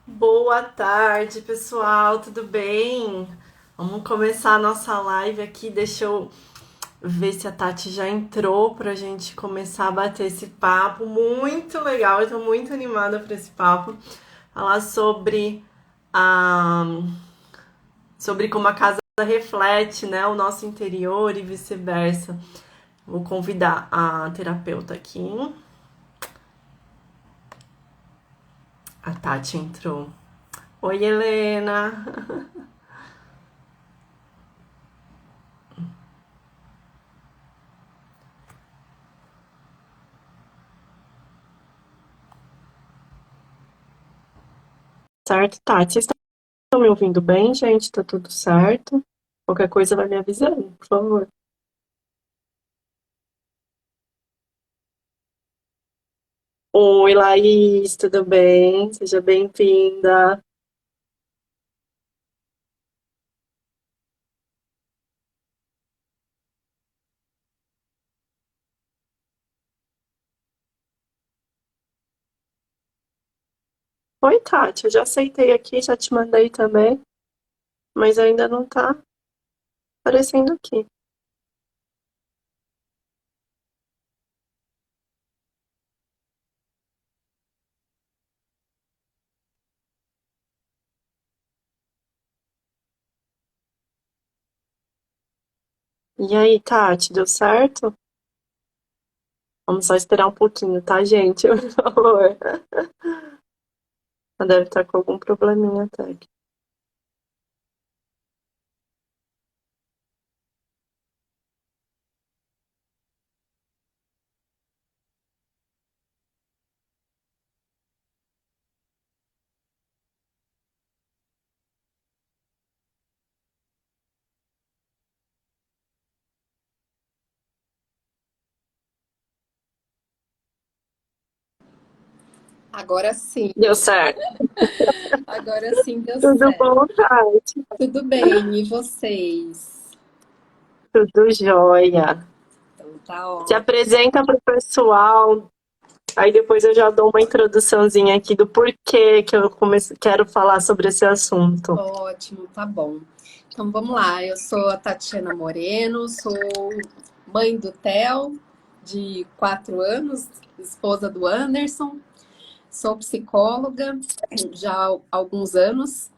Boa tarde, pessoal, tudo bem? Vamos começar a nossa live aqui. Deixa eu ver se a Tati já entrou para a gente começar a bater esse papo. Muito legal, eu tô muito animada para esse papo. Falar a, sobre como a casa reflete, né, o nosso interior e vice-versa. Vou convidar a terapeuta aqui. A Tati entrou. Oi, Helena. Certo, Tati? Vocês estão me ouvindo bem, gente? Tá tudo certo? Qualquer coisa vai me avisando, por favor. Oi, Laís, tudo bem? Seja bem-vinda. Oi, Tati, eu já aceitei aqui, já te mandei também, mas ainda não tá aparecendo aqui. E aí, Tati, deu certo? Vamos só esperar um pouquinho, tá, gente? Por favor. Ela deve estar com algum probleminha até. Agora sim, Deu certo. agora sim deu Tudo certo. bom, Tati? Tudo bem, e vocês? Tudo jóia. Então tá Se ótimo, apresenta para o pessoal. Aí depois eu já dou uma introduçãozinha aqui do porquê que quero falar sobre esse assunto. ótimo, tá bom. Então vamos lá, eu sou a Tatiana Moreno, sou mãe do Theo, de 4 anos, esposa do Anderson, sou psicóloga já há alguns anos,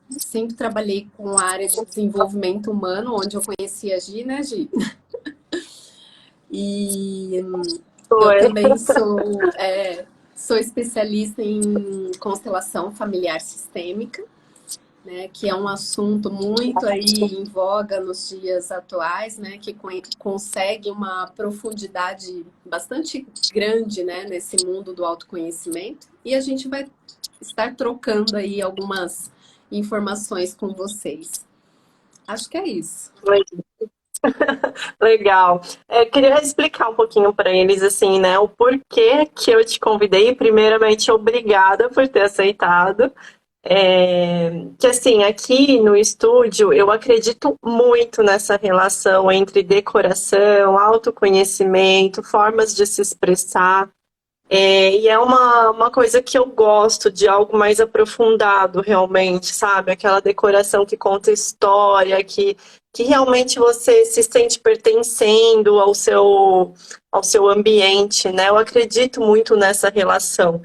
sempre trabalhei com a área de desenvolvimento humano, onde eu conheci a Gi, né, Gi? E eu Foi. também sou especialista em constelação familiar sistêmica, né, que é um assunto muito aí em voga nos dias atuais, né, que consegue uma profundidade bastante grande, né, nesse mundo do autoconhecimento. E a gente vai estar trocando aí algumas informações com vocês. Acho que é isso. Legal. Queria explicar um pouquinho para eles assim, né, o porquê que eu te convidei. Primeiramente, obrigada por ter aceitado. Que assim, aqui no estúdio eu acredito muito nessa relação entre decoração, autoconhecimento, formas de se expressar. E é uma coisa que eu gosto de algo mais aprofundado, realmente, sabe? Aquela decoração que conta história, que realmente você se sente pertencendo ao seu ambiente, né? Eu acredito muito nessa relação.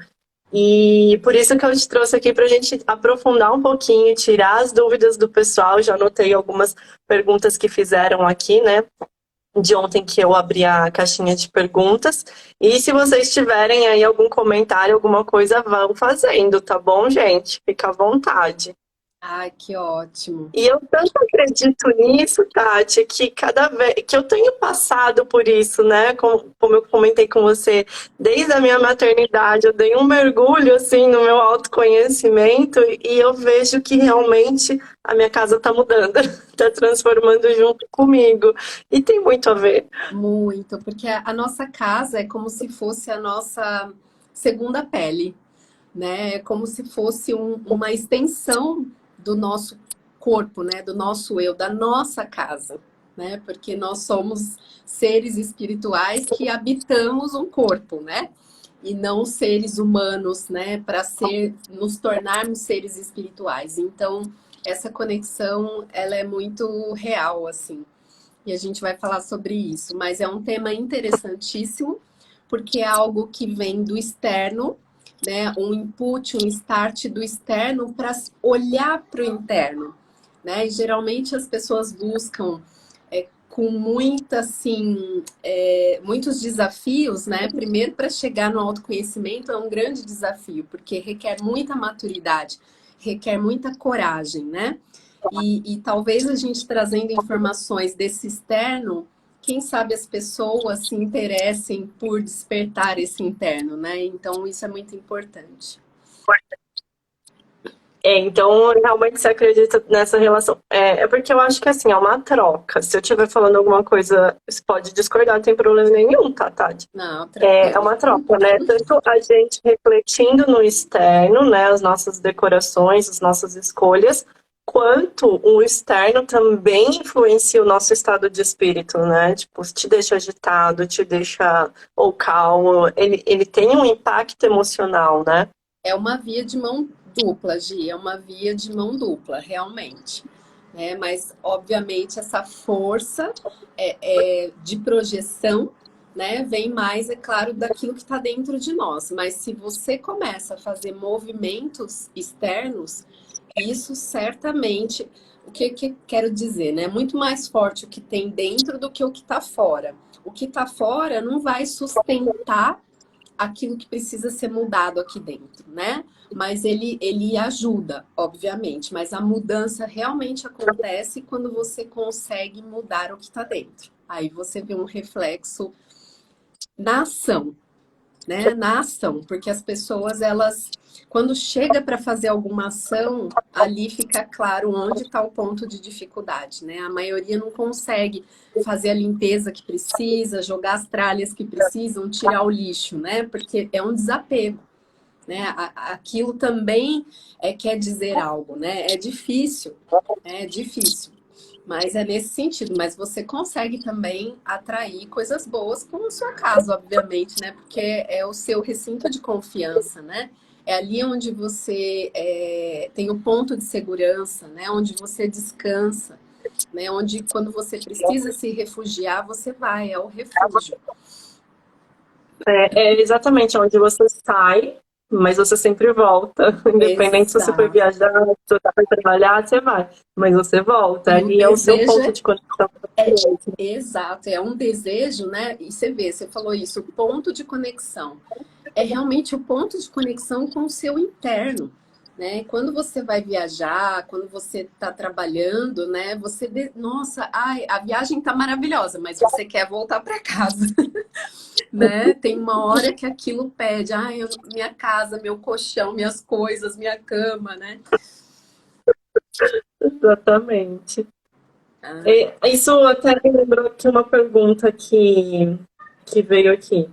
E por isso que eu te trouxe aqui para a gente aprofundar um pouquinho, tirar as dúvidas do pessoal. Já anotei algumas perguntas que fizeram aqui, né? De ontem que eu abri a caixinha de perguntas. E se vocês tiverem aí algum comentário, alguma coisa, vão fazendo, tá bom, gente? Fica à vontade. Ai, que ótimo. E eu tanto acredito nisso, Tati, que cada vez que eu tenho passado por isso, né? Como eu comentei com você, desde a minha maternidade, eu dei um mergulho assim no meu autoconhecimento e eu vejo que realmente a minha casa tá mudando, tá transformando junto comigo. E tem muito a ver. Muito, porque a nossa casa é como se fosse a nossa segunda pele, né? É como se fosse uma extensão do nosso corpo, né? Do nosso eu, da nossa casa, né? Porque nós somos seres espirituais que habitamos um corpo, né? e não seres humanos, né, para nos tornarmos seres espirituais. Então, essa conexão, ela é muito real, assim. E a gente vai falar sobre isso, mas é um tema interessantíssimo, porque é algo que vem do externo, né? Um input, um start do externo para olhar para o interno, né? E geralmente as pessoas buscam com muita, assim, muitos desafios, né? Primeiro, para chegar no autoconhecimento é um grande desafio, porque requer muita maturidade, requer muita coragem, né? E talvez a gente trazendo informações desse externo, quem sabe as pessoas se interessem por despertar esse interno, né? Então, isso é muito importante. Então, realmente você acredita nessa relação. É porque eu acho que assim, é uma troca. Se eu estiver falando alguma coisa, você pode discordar, não tem problema nenhum, tá, Tati? Não, É tranquilo. uma troca, né? Tanto a gente refletindo no externo, né? As nossas decorações, as nossas escolhas, quanto o externo também influencia o nosso estado de espírito, né? Tipo, te deixa agitado, te deixa ou calmo, ele tem um impacto emocional, né? É uma via de mão dupla, Gi, é uma via de mão dupla, realmente. Né? Mas, obviamente, essa força de projeção, né, vem mais, é claro, daquilo que está dentro de nós. Mas se você começa a fazer movimentos externos, isso certamente, o que quero dizer, né? É muito mais forte o que tem dentro do que o que está fora. O que está fora não vai sustentar aquilo que precisa ser mudado aqui dentro, né? Mas ele ajuda, obviamente, mas a mudança realmente acontece quando você consegue mudar o que está dentro. Aí você vê um reflexo na ação, né? Na ação, porque as pessoas, elas, quando chega para fazer alguma ação, ali fica claro onde está o ponto de dificuldade, né? A maioria não consegue fazer a limpeza que precisa, jogar as tralhas que precisam, tirar o lixo, né? Porque é um desapego, né? Aquilo também quer dizer algo, né? É difícil. Mas é nesse sentido. Mas você consegue também atrair coisas boas com a sua casa, obviamente, né? Porque é o seu recinto de confiança, né? É ali onde você tem o ponto de segurança, né? Onde você descansa, né? Onde quando você precisa se refugiar, você vai, é o refúgio. É exatamente onde você sai, mas você sempre volta. Independente se você foi Exato. viajar, se você vai trabalhar, você vai. Mas você volta. E o Ali é o seu desejo ponto de conexão. exato, é um desejo, né? E você vê, você falou isso, o ponto de conexão. É realmente o ponto de conexão com o seu interno, né? Quando você vai viajar, quando você está trabalhando, né? Nossa, ai, a viagem está maravilhosa, mas você quer voltar para casa, né? Tem uma hora que aquilo pede, ai, minha casa, meu colchão, minhas coisas, minha cama, né? Exatamente. Ah, Isso até me lembrou aqui uma pergunta que veio aqui.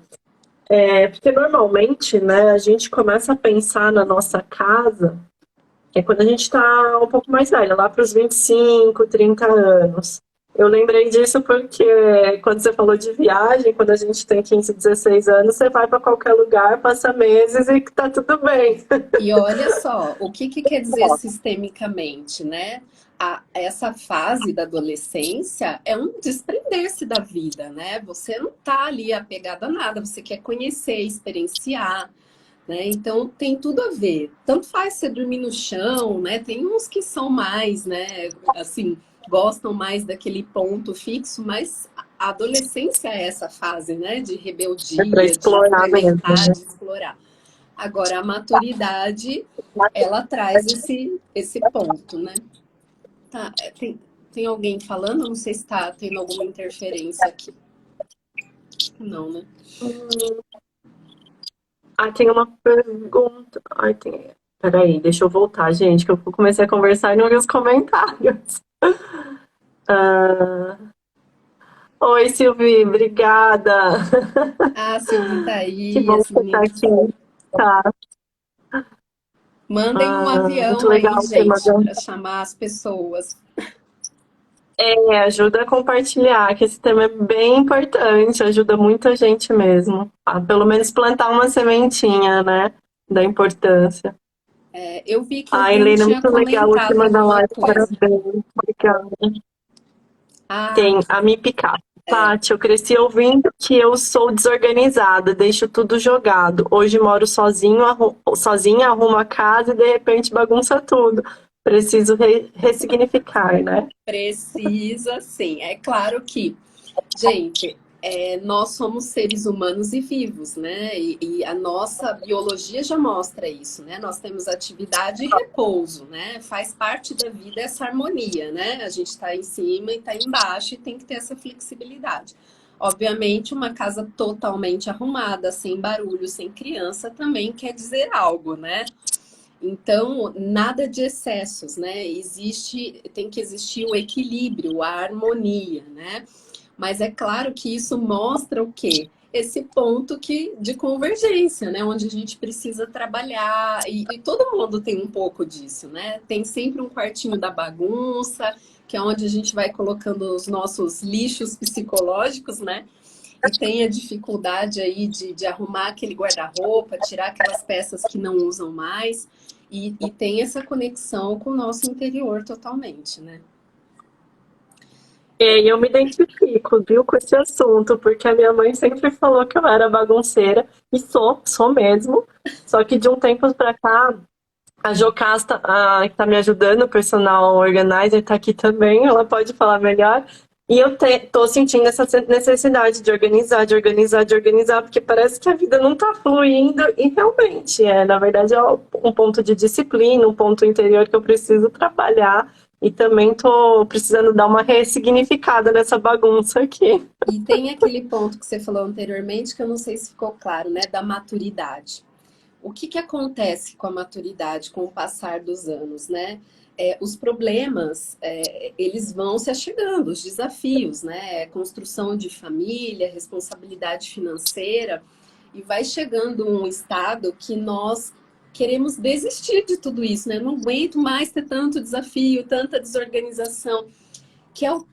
Porque normalmente, né, a gente começa a pensar na nossa casa quando a gente está um pouco mais velha, lá para os 25, 30 anos. Eu lembrei disso porque quando você falou de viagem, quando a gente tem 15, 16 anos, você vai para qualquer lugar, passa meses e tá tudo bem. e olha só, o que quer dizer sistemicamente, né? Essa fase da adolescência é um desprender-se da vida, né? Você não tá ali apegado a nada, você quer conhecer, experienciar, né? Então tem tudo a ver. Tanto faz você dormir no chão, né? Tem uns que são mais, né? Assim, gostam mais daquele ponto fixo, mas a adolescência é essa fase, né? De É para rebeldia, de explorar mesmo, experimentar, né? de explorar. Agora, a maturidade, ela traz esse ponto, né? Tá, tem alguém falando? Não sei se está tendo alguma interferência aqui. Não, né? Tem uma pergunta. Peraí, deixa eu voltar, gente, que eu comecei a conversar e não vi os comentários. Ah, Oi, Silvi, obrigada. Ah, Silvia tá Que aí, bom as que você está meninas. aqui. Tá. Mandem um Muito avião legal aí, o tema. gente, para chamar as pessoas. Ajuda a compartilhar, que esse tema é bem importante, ajuda muita gente mesmo. A pelo menos plantar uma sementinha, né? Da importância. Eu vi que Ah, alguém Helena, tinha muito legal o comentado tema da alguma live, coisa. parabéns. Obrigada. Ah, Tem a Me Picar. é, Paty, eu cresci ouvindo que eu sou desorganizada, deixo tudo jogado. Hoje moro sozinha, arrumo a casa e de repente bagunça tudo. Preciso ressignificar, né? precisa sim. É claro que, gente, nós somos seres humanos e vivos, né? E a nossa biologia já mostra isso, né? Nós temos atividade e repouso, né? Faz parte da vida essa harmonia, né? A gente está em cima e está embaixo e tem que ter essa flexibilidade. Obviamente, uma casa totalmente arrumada, sem barulho, sem criança, também quer dizer algo, né? Então, nada de excessos, né? Tem que existir o equilíbrio, a harmonia, né? Mas é claro que isso mostra o quê? Esse ponto de convergência, né? Onde a gente precisa trabalhar, e todo mundo tem um pouco disso, né? Tem sempre um quartinho da bagunça, que é onde a gente vai colocando os nossos lixos psicológicos, né? E tem a dificuldade aí de arrumar aquele guarda-roupa, tirar aquelas peças que não usam mais, e tem essa conexão com o nosso interior totalmente, né? E eu me identifico, viu, com esse assunto, porque a minha mãe sempre falou que eu era bagunceira, e sou mesmo. Só que de um tempo pra cá, a Jocasta, que tá me ajudando, o personal organizer, tá aqui também, ela pode falar melhor. E eu tô sentindo essa necessidade de organizar, de organizar, porque parece que a vida não tá fluindo, e realmente, na verdade, é um ponto de disciplina, um ponto interior que eu preciso trabalhar, e também tô precisando dar uma ressignificada nessa bagunça aqui. E tem aquele ponto que você falou anteriormente, que eu não sei se ficou claro, né? Da maturidade. O que acontece com a maturidade, com o passar dos anos, né? Os problemas, eles vão se achegando, os desafios, né? Construção de família, responsabilidade financeira, e vai chegando um estado que nós queremos desistir de tudo isso, né? Não aguento mais ter tanto desafio, tanta desorganização, que é o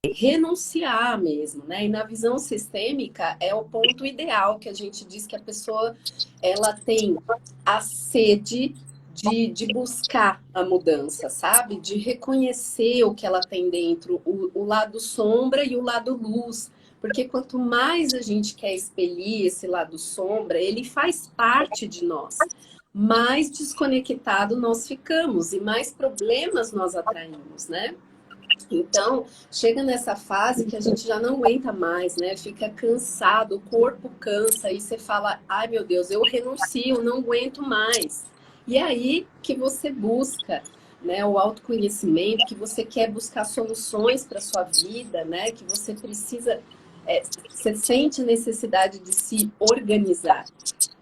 renunciar mesmo, né? E na visão sistêmica é o ponto ideal que a gente diz que a pessoa ela tem a sede de buscar a mudança, sabe? De reconhecer o que ela tem dentro, o lado sombra e o lado luz. Porque quanto mais a gente quer expelir esse lado sombra, ele faz parte de nós. Mais desconectado nós ficamos e mais problemas nós atraímos, né? Então, chega nessa fase que a gente já não aguenta mais, né? Fica cansado, o corpo cansa, e você fala: ai meu Deus, eu renuncio, não aguento mais. E é aí que você busca, né, o autoconhecimento, que você quer buscar soluções para sua vida, né? Que você precisa, você sente necessidade de se organizar,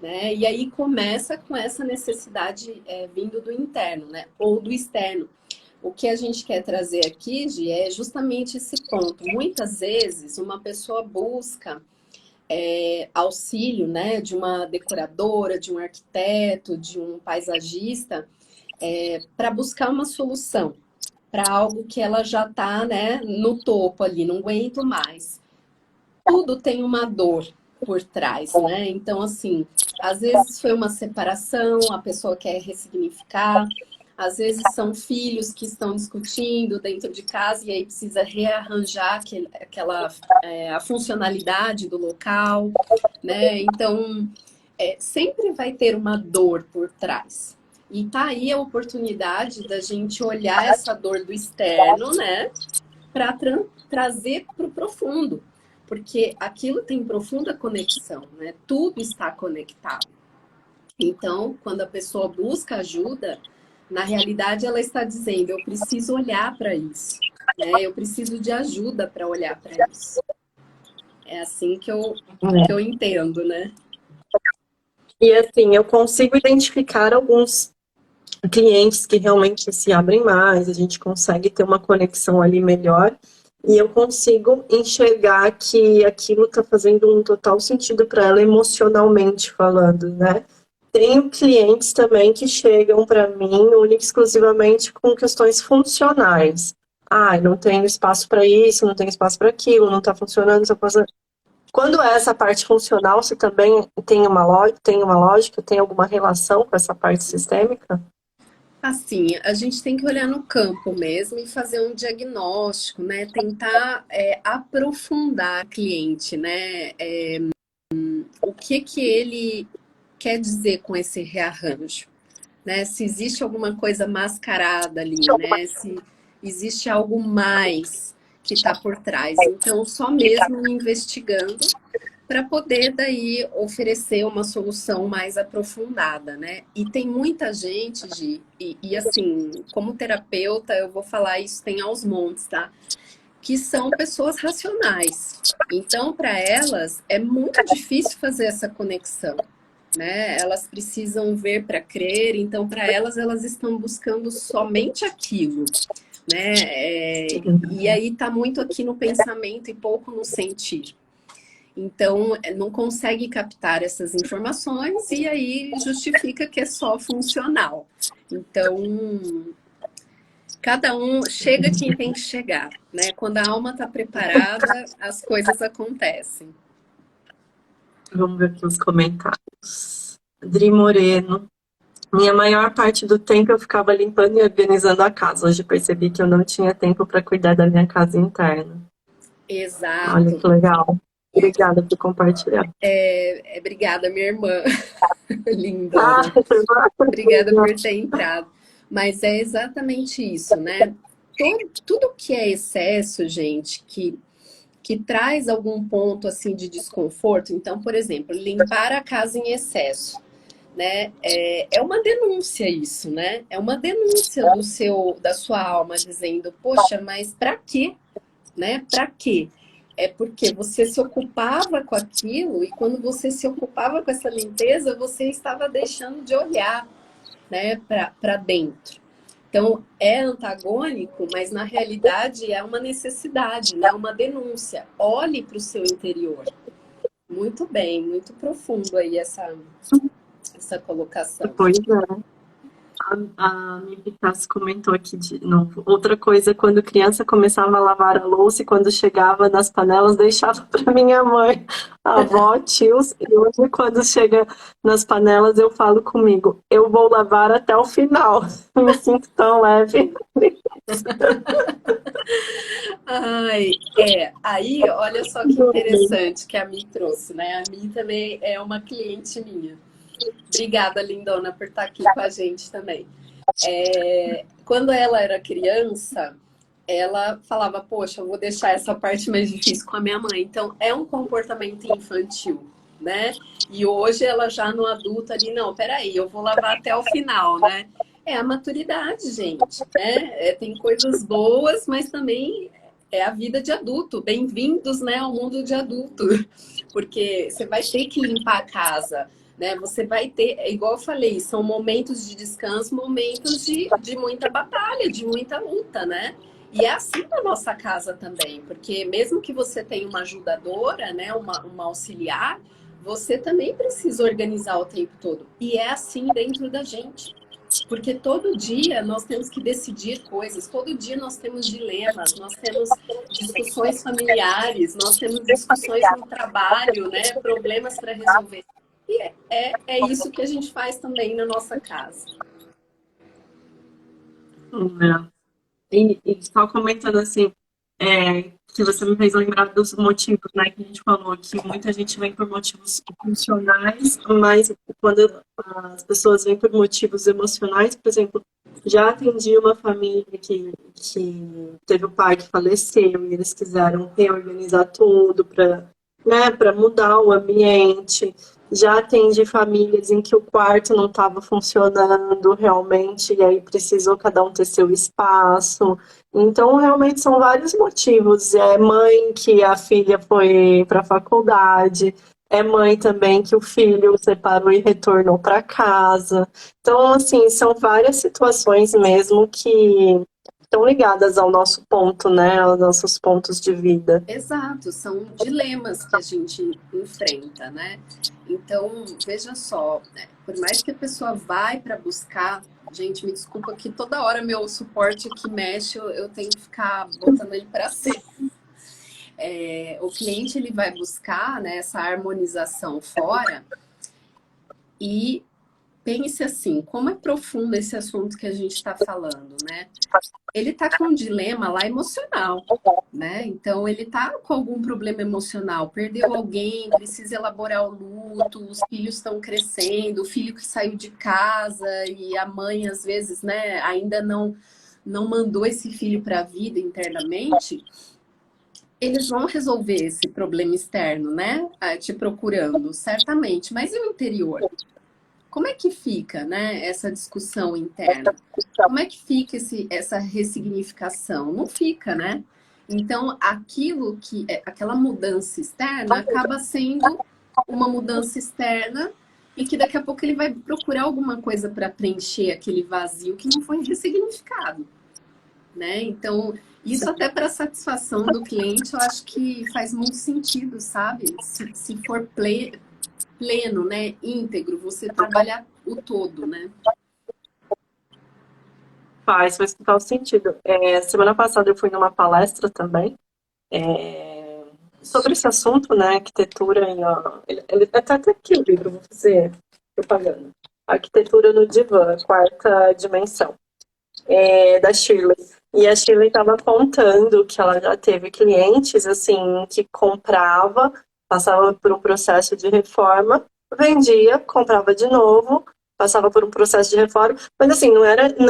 né? E aí começa com essa necessidade vindo do interno, né? Ou do externo. O que a gente quer trazer aqui, Gi, é justamente esse ponto. Muitas vezes uma pessoa busca auxílio, né, de uma decoradora, de um arquiteto, de um paisagista, para buscar uma solução para algo que ela já está, né, no topo ali, não aguento mais. Tudo tem uma dor por trás, né? Então, assim, às vezes foi uma separação, a pessoa quer ressignificar, às vezes são filhos que estão discutindo dentro de casa e aí precisa rearranjar a funcionalidade do local, né? Então, sempre vai ter uma dor por trás. E tá aí a oportunidade da gente olhar essa dor do externo, né? Para trazer para o profundo, porque aquilo tem profunda conexão, né? Tudo está conectado. Então, quando a pessoa busca ajuda, na realidade ela está dizendo: eu preciso olhar para isso, né? Eu preciso de ajuda para olhar para isso. É assim que eu entendo, né? E assim, eu consigo identificar alguns clientes que realmente se abrem mais, a gente consegue ter uma conexão ali melhor, e eu consigo enxergar que aquilo está fazendo um total sentido para ela emocionalmente falando, né? Tenho clientes também que chegam para mim única e exclusivamente com questões funcionais. Ah, não tenho espaço para isso, não tenho espaço para aquilo, não está funcionando, não tá funcionando. Quando é essa parte funcional, você também tem uma lógica, tem alguma relação com essa parte sistêmica? Assim, a gente tem que olhar no campo mesmo e fazer um diagnóstico, né? Tentar aprofundar o cliente, né? O que ele quer dizer com esse rearranjo, né? Se existe alguma coisa mascarada ali, né? Se existe algo mais que está por trás. Então, só mesmo investigando para poder daí oferecer uma solução mais aprofundada, né? E tem muita gente, e assim, como terapeuta, eu vou falar isso tem aos montes, tá? Que são pessoas racionais. Então, para elas, é muito difícil fazer essa conexão, né? Elas precisam ver para crer, então, para elas, elas estão buscando somente aquilo, né? E aí tá muito aqui no pensamento e pouco no sentir. Então, não consegue captar essas informações e aí justifica que é só funcional. Então, cada um chega quem tem que chegar, né? Quando a alma está preparada, as coisas acontecem. Vamos ver aqui os comentários. Adri Moreno. Minha maior parte do tempo eu ficava limpando e organizando a casa. Hoje percebi que eu não tinha tempo para cuidar da minha casa interna. Olha Exato. que legal. Obrigada por compartilhar. Obrigada, minha irmã. Ah, Lindona. Obrigada por ter entrado. Mas é exatamente isso, né? Tudo que é excesso, gente, que traz algum ponto assim de desconforto. Então, por exemplo, limpar a casa em excesso, né? É uma denúncia isso, né? É uma denúncia da sua alma dizendo, poxa, mas para quê? Né? Para quê? É porque você se ocupava com aquilo e quando você se ocupava com essa limpeza, você estava deixando de olhar, né, para dentro. Então, é antagônico, mas na realidade é uma necessidade, né? Uma denúncia. Olhe para o seu interior. Muito bem, muito profundo aí essa colocação. pois é. A minha Picasso comentou aqui de novo. Outra coisa, quando criança começava a lavar a louça e quando chegava nas panelas, deixava para minha mãe, a avó, tios. E hoje, quando chega nas panelas, eu falo comigo, eu vou lavar até o final. Eu me sinto tão leve. Ai, aí olha só que interessante que a Mi trouxe, né? A Mi também é uma cliente minha. Obrigada, lindona, por estar aqui com a gente também. Quando ela era criança, ela falava, poxa, eu vou deixar essa parte mais difícil com a minha mãe. Então, é um comportamento infantil, né? E hoje ela já no adulto ali, não, peraí, eu vou lavar até o final, né? É a maturidade, gente, né? Tem coisas boas, mas também é a vida de adulto. Bem-vindos, né, ao mundo de adulto. Porque você vai ter que limpar a casa, né? Você vai ter, igual eu falei, são momentos de descanso, momentos de muita batalha, de muita luta, né? E é assim na nossa casa também, porque mesmo que você tenha uma ajudadora, né, uma auxiliar, você também precisa organizar o tempo todo. E é assim dentro da gente. Porque todo dia nós temos que decidir coisas, todo dia nós temos dilemas, nós temos discussões familiares, nós temos discussões no trabalho, né, problemas para resolver. E é isso que a gente faz também na nossa casa. E só comentando assim, que você me fez lembrar dos motivos, né, que a gente falou que muita gente vem por motivos funcionais, mas quando as pessoas vêm por motivos emocionais, por exemplo, já atendi uma família que teve o pai que faleceu e eles quiseram reorganizar tudo para, né, para mudar o ambiente. Já atendi famílias em que o quarto não estava funcionando realmente, e aí precisou cada um ter seu espaço. Então, realmente são vários motivos. É mãe que a filha foi para a faculdade, é mãe também que o filho separou e retornou para casa. Então, assim, são várias situações mesmo estão ligadas ao nosso ponto, né? Aos nossos pontos de vida. Exato, são dilemas que a gente enfrenta, né? Então, veja só, né? Por mais que a pessoa vai para buscar, gente, me desculpa que toda hora meu suporte aqui mexe, eu tenho que ficar botando ele para cima. O cliente ele vai buscar, né, essa harmonização fora e pense assim, como é profundo esse assunto que a gente está falando, né? Ele está com um dilema lá emocional, né? Então ele está com algum problema emocional, perdeu alguém, precisa elaborar o luto, os filhos estão crescendo, o filho que saiu de casa e a mãe às vezes, né, ainda não mandou esse filho para a vida internamente. Eles vão resolver esse problema externo, né? Te procurando, certamente. Mas e o interior? Como é que fica, né, essa discussão interna? Como é que fica essa ressignificação? Não fica, né? Então, aquela mudança externa acaba sendo uma mudança externa e que daqui a pouco ele vai procurar alguma coisa para preencher aquele vazio que não foi ressignificado, né? Então, isso até para satisfação do cliente, eu acho que faz muito sentido, sabe? Se for pleno, né, íntegro, você trabalhar o todo, né? Faz total sentido. Semana passada eu fui numa palestra também, sobre esse assunto, né? Arquitetura em. Ó, ele tá até aqui o livro, vou fazer propaganda. Arquitetura no Divã, quarta dimensão, da Shirley. E a Shirley estava contando que ela já teve clientes assim que comprava, passava por um processo de reforma, vendia, comprava de novo, passava por um processo de reforma, mas assim, não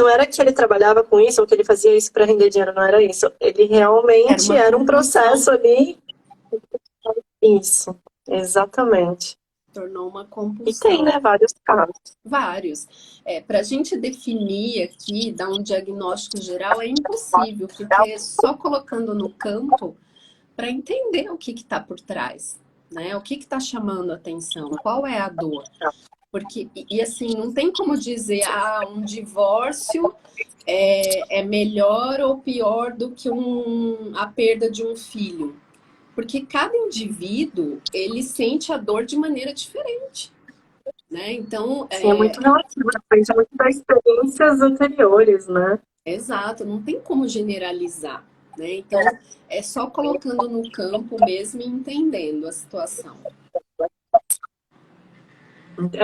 era que ele trabalhava com isso ou que ele fazia isso para render dinheiro, não era isso. Ele realmente era um processo ali. Isso, exatamente. Tornou uma E tem, compulsão. né, vários casos. Vários. Para a gente definir aqui, dar um diagnóstico geral, é impossível, porque só colocando no campo para entender o que está por trás, né? O que está chamando a atenção, qual é a dor. Porque, assim, não tem como dizer, um divórcio é melhor ou pior do que a perda de um filho. Porque cada indivíduo, ele sente a dor de maneira diferente, né? Então, Sim, é muito relativo, depende muito das experiências anteriores, né? exato, não tem como generalizar, né? Então, é só colocando no campo mesmo e entendendo a situação.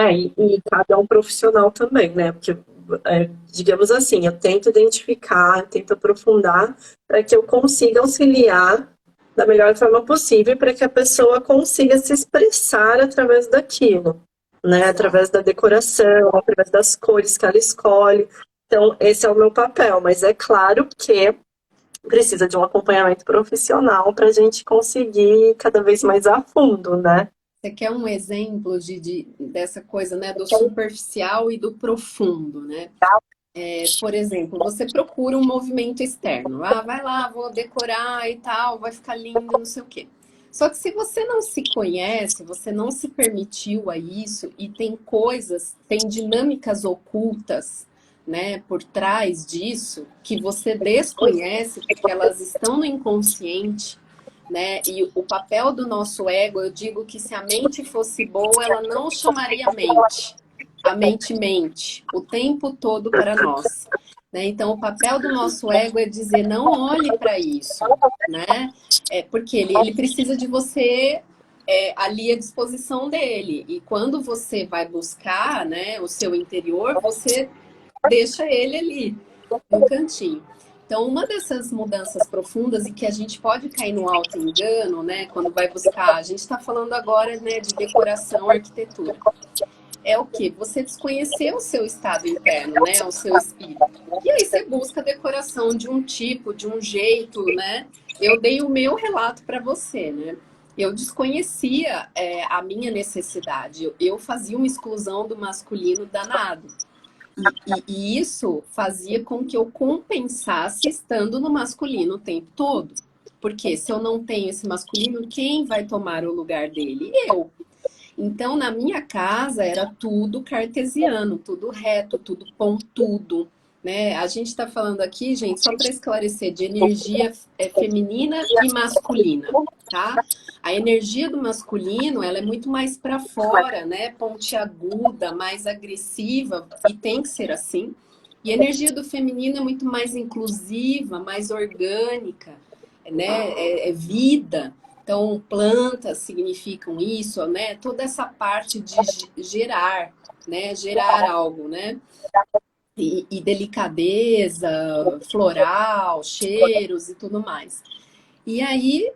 E cabe a um profissional também, né? Porque, digamos assim, eu tento identificar, tento aprofundar para que eu consiga auxiliar da melhor forma possível para que a pessoa consiga se expressar através daquilo, né? Exato. Através da decoração, através das cores que ela escolhe. Então, esse é o meu papel, mas é claro que precisa de um acompanhamento profissional para a gente conseguir ir cada vez mais a fundo, né? Você quer um exemplo dessa coisa, né, do superficial e do profundo, né? Por exemplo, você procura um movimento externo. Vai lá, vou decorar e tal, vai ficar lindo, não sei o quê. Só que se você não se conhece, você não se permitiu a isso e tem coisas, tem dinâmicas ocultas, né, por trás disso que você desconhece porque elas estão no inconsciente, né? E o papel do nosso ego, eu digo que se a mente fosse boa, ela não chamaria mente. A mente mente o tempo todo para nós, né? Então, o papel do nosso ego é dizer, não olhe para isso, né? Porque ele precisa de você ali à disposição dele. E quando você vai buscar, né, o seu interior, você deixa ele ali, no cantinho. Então, uma dessas mudanças profundas e que a gente pode cair no auto-engano, né, quando vai buscar, a gente está falando agora, né, de decoração, arquitetura. É o quê? Você desconhecer o seu estado interno, né, o seu espírito. E aí você busca a decoração de um tipo, de um jeito, né? Eu dei o meu relato para você, né? Eu desconhecia a minha necessidade. Eu fazia uma exclusão do masculino danado. E isso fazia com que eu compensasse estando no masculino o tempo todo. Porque se eu não tenho esse masculino, quem vai tomar o lugar dele? Eu. Então, na minha casa era tudo cartesiano, tudo reto, tudo pontudo, né? A gente está falando aqui, gente, só para esclarecer, de energia feminina e masculina, tá? A energia do masculino, ela é muito mais para fora, né? Pontiaguda, mais agressiva, e tem que ser assim. E a energia do feminino é muito mais inclusiva, mais orgânica, né? É vida. Então, plantas significam isso, né? Toda essa parte de gerar, né? Gerar algo, né? E delicadeza, floral, cheiros e tudo mais. E aí,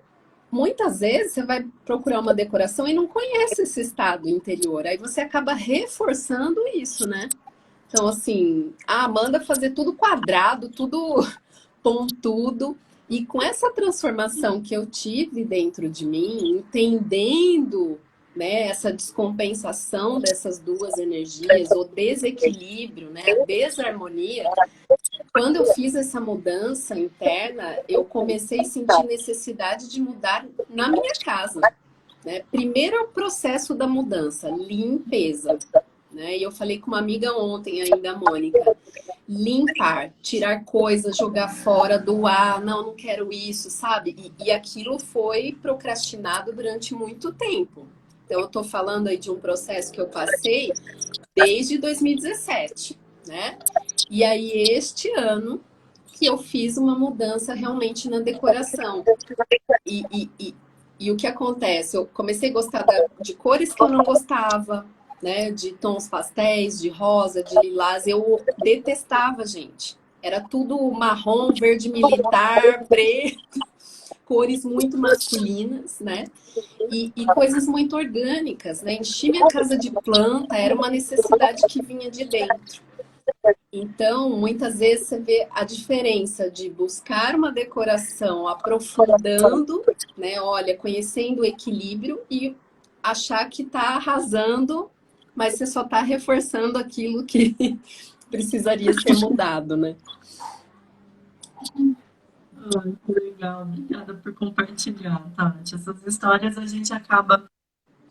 muitas vezes, você vai procurar uma decoração e não conhece esse estado interior. Aí você acaba reforçando isso, né? Então, assim, manda fazer tudo quadrado, tudo pontudo. E com essa transformação que eu tive dentro de mim, entendendo, né, essa descompensação dessas duas energias, o desequilíbrio, né, a desarmonia, quando eu fiz essa mudança interna, eu comecei a sentir necessidade de mudar na minha casa. Né? Primeiro é o processo da mudança, limpeza. Né? E eu falei com uma amiga ontem ainda, Mônica, limpar, tirar coisas, jogar fora, doar, não quero isso, sabe? E aquilo foi procrastinado durante muito tempo. Então, eu estou falando aí de um processo que eu passei desde 2017, né? E aí, este ano, que eu fiz uma mudança realmente na decoração. E o que acontece? Eu comecei a gostar de cores que eu não gostava, né? De tons pastéis, de rosa, de lilás. Eu detestava, gente. Era tudo marrom, verde militar, preto, cores muito masculinas, né? E coisas muito orgânicas, né? Enchi minha casa de planta, era uma necessidade que vinha de dentro. Então, muitas vezes você vê a diferença de buscar uma decoração aprofundando, né? Olha, conhecendo o equilíbrio e achar que está arrasando, mas você só está reforçando aquilo que precisaria ser mudado, né? Que legal, obrigada por compartilhar, Tati. Essas histórias a gente acaba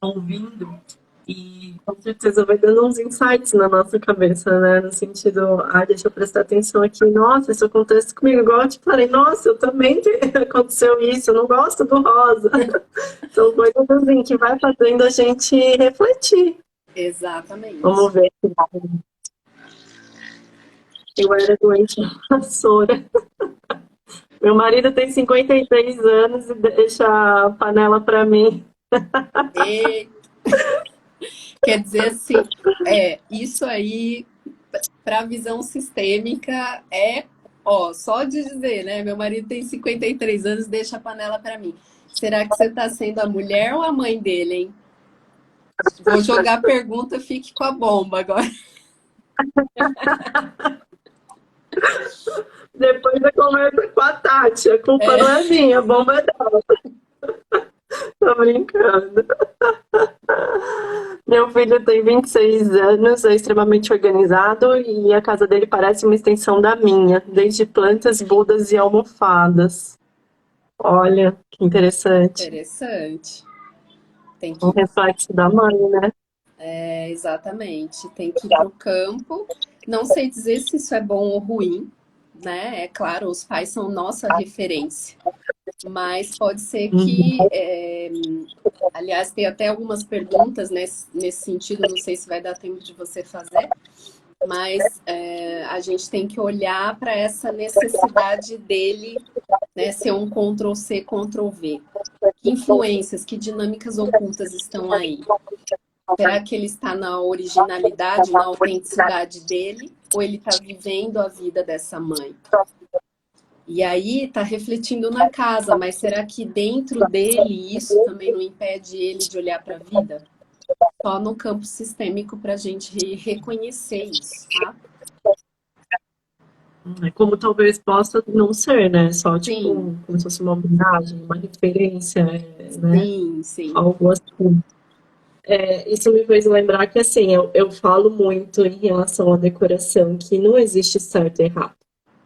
ouvindo e com certeza vai dando uns insights na nossa cabeça, né? No sentido, deixa eu prestar atenção aqui, nossa, isso acontece comigo, igual eu te falei, nossa, eu também aconteceu isso, eu não gosto do rosa. São coisas assim que vai fazendo a gente refletir. Exatamente. Vamos ver. Eu era doente na vassoura. Meu marido tem 53 anos e deixa a panela para mim. E... Quer dizer assim, isso aí, para a visão sistêmica, só de dizer, né? Meu marido tem 53 anos, deixa a panela para mim. Será que você está sendo a mulher ou a mãe dele, hein? Vou jogar a pergunta, fique com a bomba agora. Depois da conversa com a Tati, a culpa não é minha, a bomba é dela. Tô brincando. Meu filho tem 26 anos, é extremamente organizado e a casa dele parece uma extensão da minha, desde plantas, budas e almofadas. Olha, que interessante. Interessante. Tem que... Um reflexo da mãe, né? Exatamente. Tem que ir para o campo. Não sei dizer se isso é bom ou ruim, né? É claro, os pais são nossa referência. Mas pode ser que... aliás, tem até algumas perguntas nesse sentido, não sei se vai dar tempo de você fazer, mas a gente tem que olhar para essa necessidade dele, né, ser um Ctrl+C, Ctrl+V. Que influências, que dinâmicas ocultas estão aí? Será que ele está na originalidade, na autenticidade dele? Ou ele está vivendo a vida dessa mãe? E aí está refletindo na casa, mas será que dentro dele isso também não impede ele de olhar para a vida? Só no campo sistêmico para a gente reconhecer isso, tá? Como talvez possa não ser, né? Só tipo, como se fosse uma homenagem, uma referência, né? Sim. Algo assim. Isso me fez lembrar que, assim, eu falo muito em relação à decoração, que não existe certo e errado.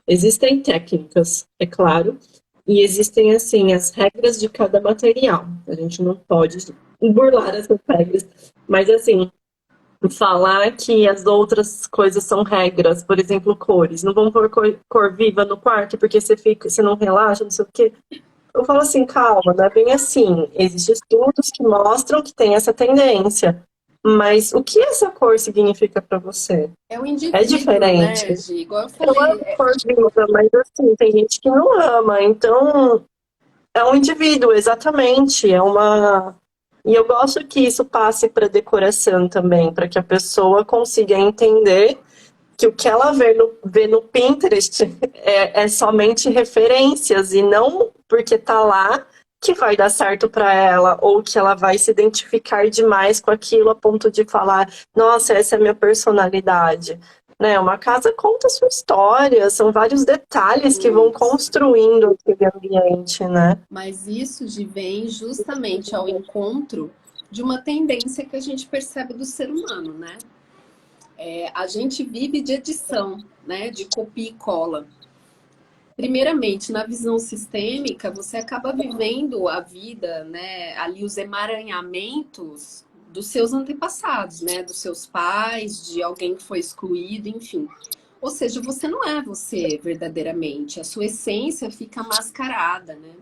Existem técnicas, é claro, e existem, assim, as regras de cada material. A gente não pode burlar essas regras. Mas, assim, falar que as outras coisas são regras, por exemplo, cores. Não vão pôr cor viva no quarto porque você não relaxa, não sei o quê. Eu falo assim, calma, não é bem assim. Existem estudos que mostram que tem essa tendência. Mas o que essa cor significa para você? É o É indivíduo, diferente. né, Gi? Igual eu Eu falei, amo cor viva, mas assim, tem gente que não ama. Então, é um indivíduo, exatamente. É uma. E eu gosto que isso passe para decoração também, para que a pessoa consiga entender que o que ela vê no Pinterest é somente referências e não porque tá lá que vai dar certo para ela ou que ela vai se identificar demais com aquilo a ponto de falar, nossa, essa é a minha personalidade. Né? Uma casa conta a sua história, são vários detalhes que vão isso. construindo aquele ambiente, né? Mas isso Gi, vem justamente ao encontro de uma tendência que a gente percebe do ser humano, né? A gente vive de edição, né? De copia e cola. Primeiramente, na visão sistêmica, você acaba vivendo a vida, né? Ali os emaranhamentos dos seus antepassados, né? Dos seus pais, de alguém que foi excluído, enfim. Ou seja, você não é você verdadeiramente, a sua essência fica mascarada, né?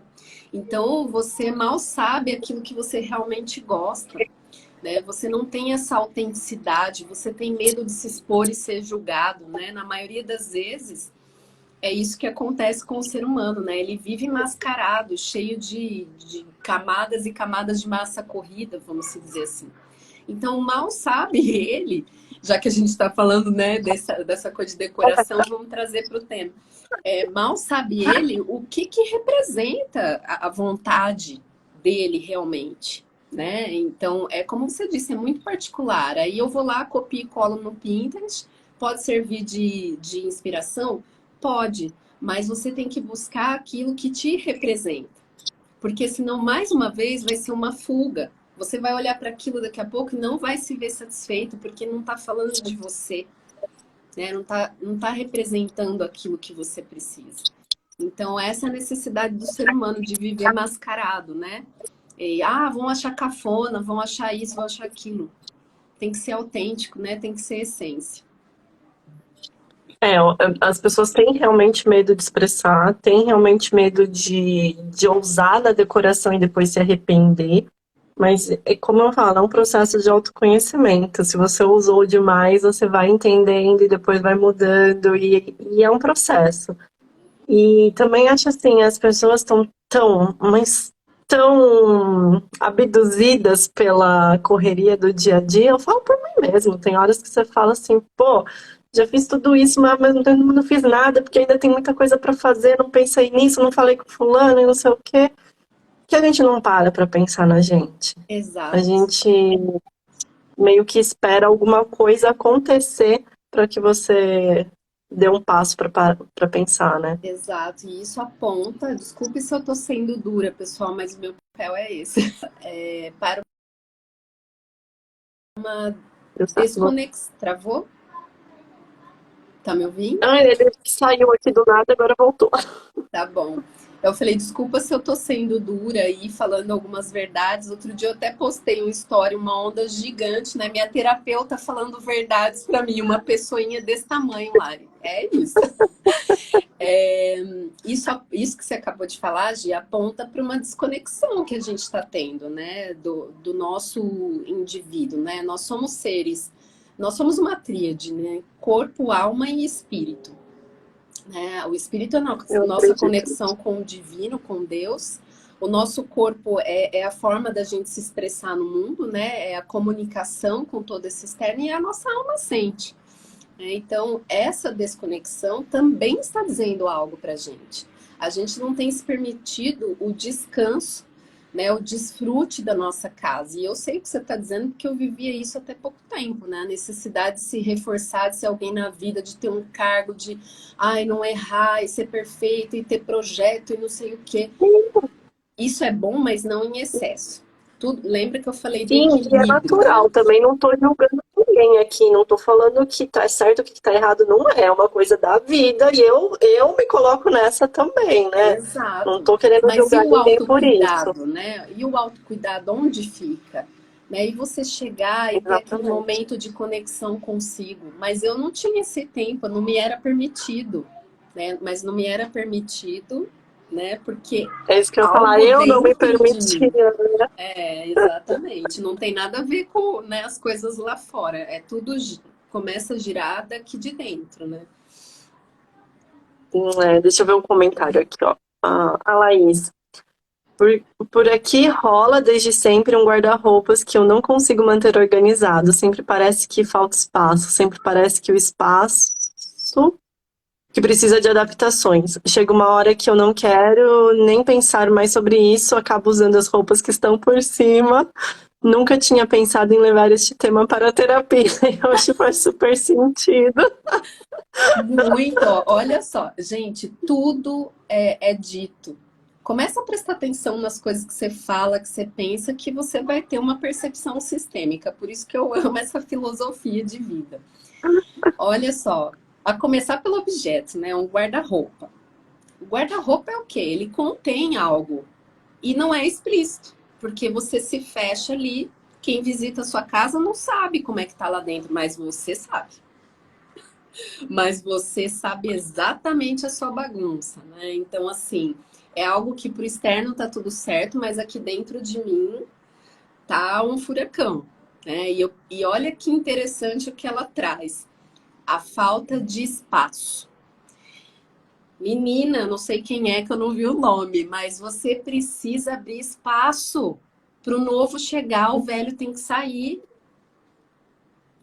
Então você mal sabe aquilo que você realmente gosta, né? Você não tem essa autenticidade, você tem medo de se expor e ser julgado, né? Na maioria das vezes é isso que acontece com o ser humano, né? Ele vive mascarado, cheio de camadas e camadas de massa corrida, vamos dizer assim. Então, mal sabe ele, já que a gente está falando, né, dessa coisa de decoração, vamos trazer para o tema. Mal sabe ele o que representa a vontade dele realmente, né? Então, é como você disse, é muito particular. Aí eu vou lá, copio e colo no Pinterest, pode servir de inspiração? Pode, mas você tem que buscar aquilo que te representa. Porque senão, mais uma vez, vai ser uma fuga. Você vai olhar para aquilo daqui a pouco e não vai se ver satisfeito, porque não está falando de você, né? Não tá representando aquilo que você precisa. Então, essa é a necessidade do ser humano de viver mascarado, né? Vão achar cafona, vão achar isso, vão achar aquilo. Tem que ser autêntico, né? Tem que ser essência. É, as pessoas têm realmente medo de expressar, têm realmente medo de ousar na decoração e depois se arrepender. Mas, como eu falo, é um processo de autoconhecimento. Se você usou demais, você vai entendendo e depois vai mudando, e é um processo. E também acho assim, as pessoas estão mas tão abduzidas pela correria do dia a dia. Eu falo por mim mesmo, tem horas que você fala assim, pô, já fiz tudo isso, mas não fiz nada, porque ainda tem muita coisa para fazer, não pensei nisso, não falei com fulano e não sei o quê. Que a gente não para pensar na gente. A Exato. gente meio que espera alguma coisa acontecer para que você dê um passo para pensar, né? Exato, e isso aponta, desculpe se eu estou sendo dura, pessoal, mas o meu papel é esse, para uma Eu sabe. desconexão. Travou? Tá me ouvindo? Ah, ele saiu aqui do nada, agora voltou. Tá bom. Eu falei, desculpa se eu tô sendo dura aí, falando algumas verdades. Outro dia eu até postei uma história, uma onda gigante, né? Minha terapeuta falando verdades pra mim, uma pessoinha desse tamanho, Lari. É isso. Isso que você acabou de falar, Gi, aponta para uma desconexão que a gente está tendo, né? Do nosso indivíduo, né? Nós somos seres, nós somos uma tríade, né? Corpo, alma e espírito. Né? O espírito é a Eu nossa acredito. conexão com o divino, com Deus. O nosso corpo é a forma da gente se expressar no mundo, né? É a comunicação com todo esse externo e a nossa alma sente. Então, essa desconexão também está dizendo algo para a gente. A gente não tem se permitido o descanso, né, o desfrute da nossa casa. E eu sei o que você está dizendo, porque eu vivia isso até pouco tempo, né? A necessidade de se reforçar, de ser alguém na vida, de ter um cargo, de não errar, e ser perfeito, e ter projeto, e não sei o quê. Isso é bom, mas não em excesso. Lembra que eu falei do Sim, e é equilíbrio, né? natural. Também não estou julgando ninguém aqui. Não estou falando que tá certo, o que tá errado. Não é uma coisa da vida. E eu me coloco nessa também, né? Não Exato. estou querendo Mas e julgar o ninguém por isso. autocuidado, né? E o autocuidado onde fica? né? E você chegar e ter aquele Exatamente. momento de conexão consigo. Mas eu não tinha esse tempo, não me era permitido, né? Mas não me era permitido, né? Porque É isso que eu ia falar, algo eu não me dentro de permitia. mim. É, exatamente. Não tem nada a ver com, né, as coisas lá fora. É tudo começa a girar daqui de dentro, né? Deixa eu ver um comentário aqui, ó. A Laís. Por, por aqui rola desde sempre um guarda-roupas que eu não consigo manter organizado. Sempre parece que falta espaço, sempre parece que o espaço que precisa de adaptações. Chega uma hora que eu não quero nem pensar mais sobre isso, acabo usando as roupas que estão por cima. Nunca tinha pensado em levar este tema para a terapia. Eu acho que faz super sentido. Muito, ó. Olha só, gente, tudo é dito. Começa a prestar atenção nas coisas que você fala, que você pensa, que você vai ter uma percepção sistêmica. Por isso que eu amo essa filosofia de vida. Olha só, a começar pelo objeto, né? Um guarda-roupa. O guarda-roupa é o quê? Ele contém algo e não é explícito, porque você se fecha ali. Quem visita a sua casa não sabe como é que tá lá dentro, mas você sabe. Mas você sabe exatamente a sua bagunça, né? Então, assim, é algo que pro externo tá tudo certo, mas aqui dentro de mim tá um furacão, né? E olha que interessante o que ela traz. A falta de espaço. Menina, não sei quem é que eu não vi o nome, mas você precisa abrir espaço para o novo chegar, o velho tem que sair.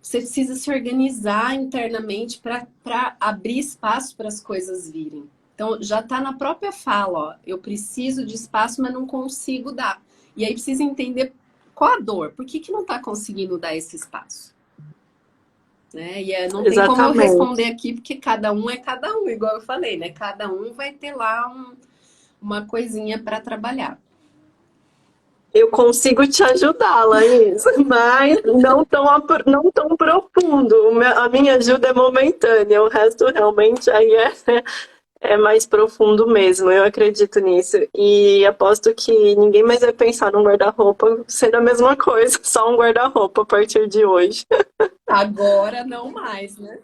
Você precisa se organizar internamente para abrir espaço para as coisas virem. Então, já está na própria fala, ó, eu preciso de espaço, mas não consigo dar. E aí precisa entender qual a dor, por que não está conseguindo dar esse espaço? Né? Não tem como eu Exatamente. responder aqui, porque cada um é cada um, igual eu falei, né? Cada um vai ter lá uma coisinha para trabalhar. Eu consigo te ajudar, Laís, mas não tão profundo. A minha ajuda é momentânea, o resto realmente aí é mais profundo mesmo. Eu acredito nisso. E aposto que ninguém mais vai pensar num guarda-roupa sendo a mesma coisa, só um guarda-roupa a partir de hoje. Agora não mais, né?